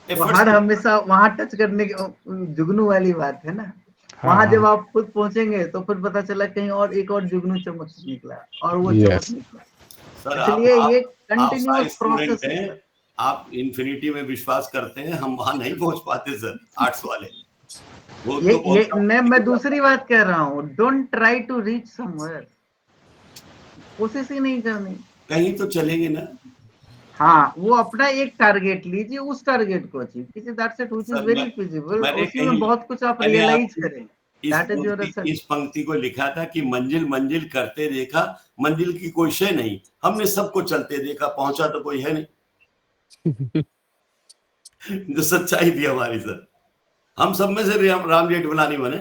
हर हमेशा वहां टच करने की जुगनू वाली बात है ना। वहां जब आप खुद पहुंचेंगे तो फिर पता चला कहीं और एक और जुगनू चमक निकला, और वो चमक निकला। इसलिए ये कंटिन्यूअस प्रोसेस है। आप इन्फिनिटी में विश्वास करते हैं, हम वहां नहीं पहुंच पाते सर, आर्ट्स वाले। मैं दूसरी बात कह रहा हूँ, don't try to reach somewhere, कोशिश ही नहीं करनी, कहीं तो चलेंगे ना। हाँ, वो अपना एक टारगेट लीजिए, उस टारगेट को अचीव कीजिए, that's it, which is very feasible. उसमें बहुत कुछ आप रियलाइज करें। इस पंक्ति को लिखा था कि मंजिल मंजिल करते देखा, मंजिल की कोई शय नहीं, हमने सबको चलते देखा, पहुंचा तो कोई है नहीं। जो सच्चाई थी हमारी सर, हम सब में से राम जेठमलानी बने,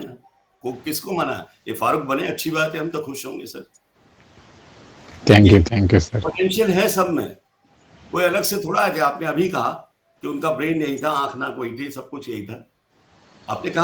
को किसको मना, ये फारूक बने, अच्छी बात है, हम तो खुश होंगे sir. Thank you sir. Potential है सब में, कोई अलग से थोड़ा है कि आपने अभी कहा कि उनका ब्रेन यही था, आंख ना कोई थी, सब कुछ यही था। आपने कहा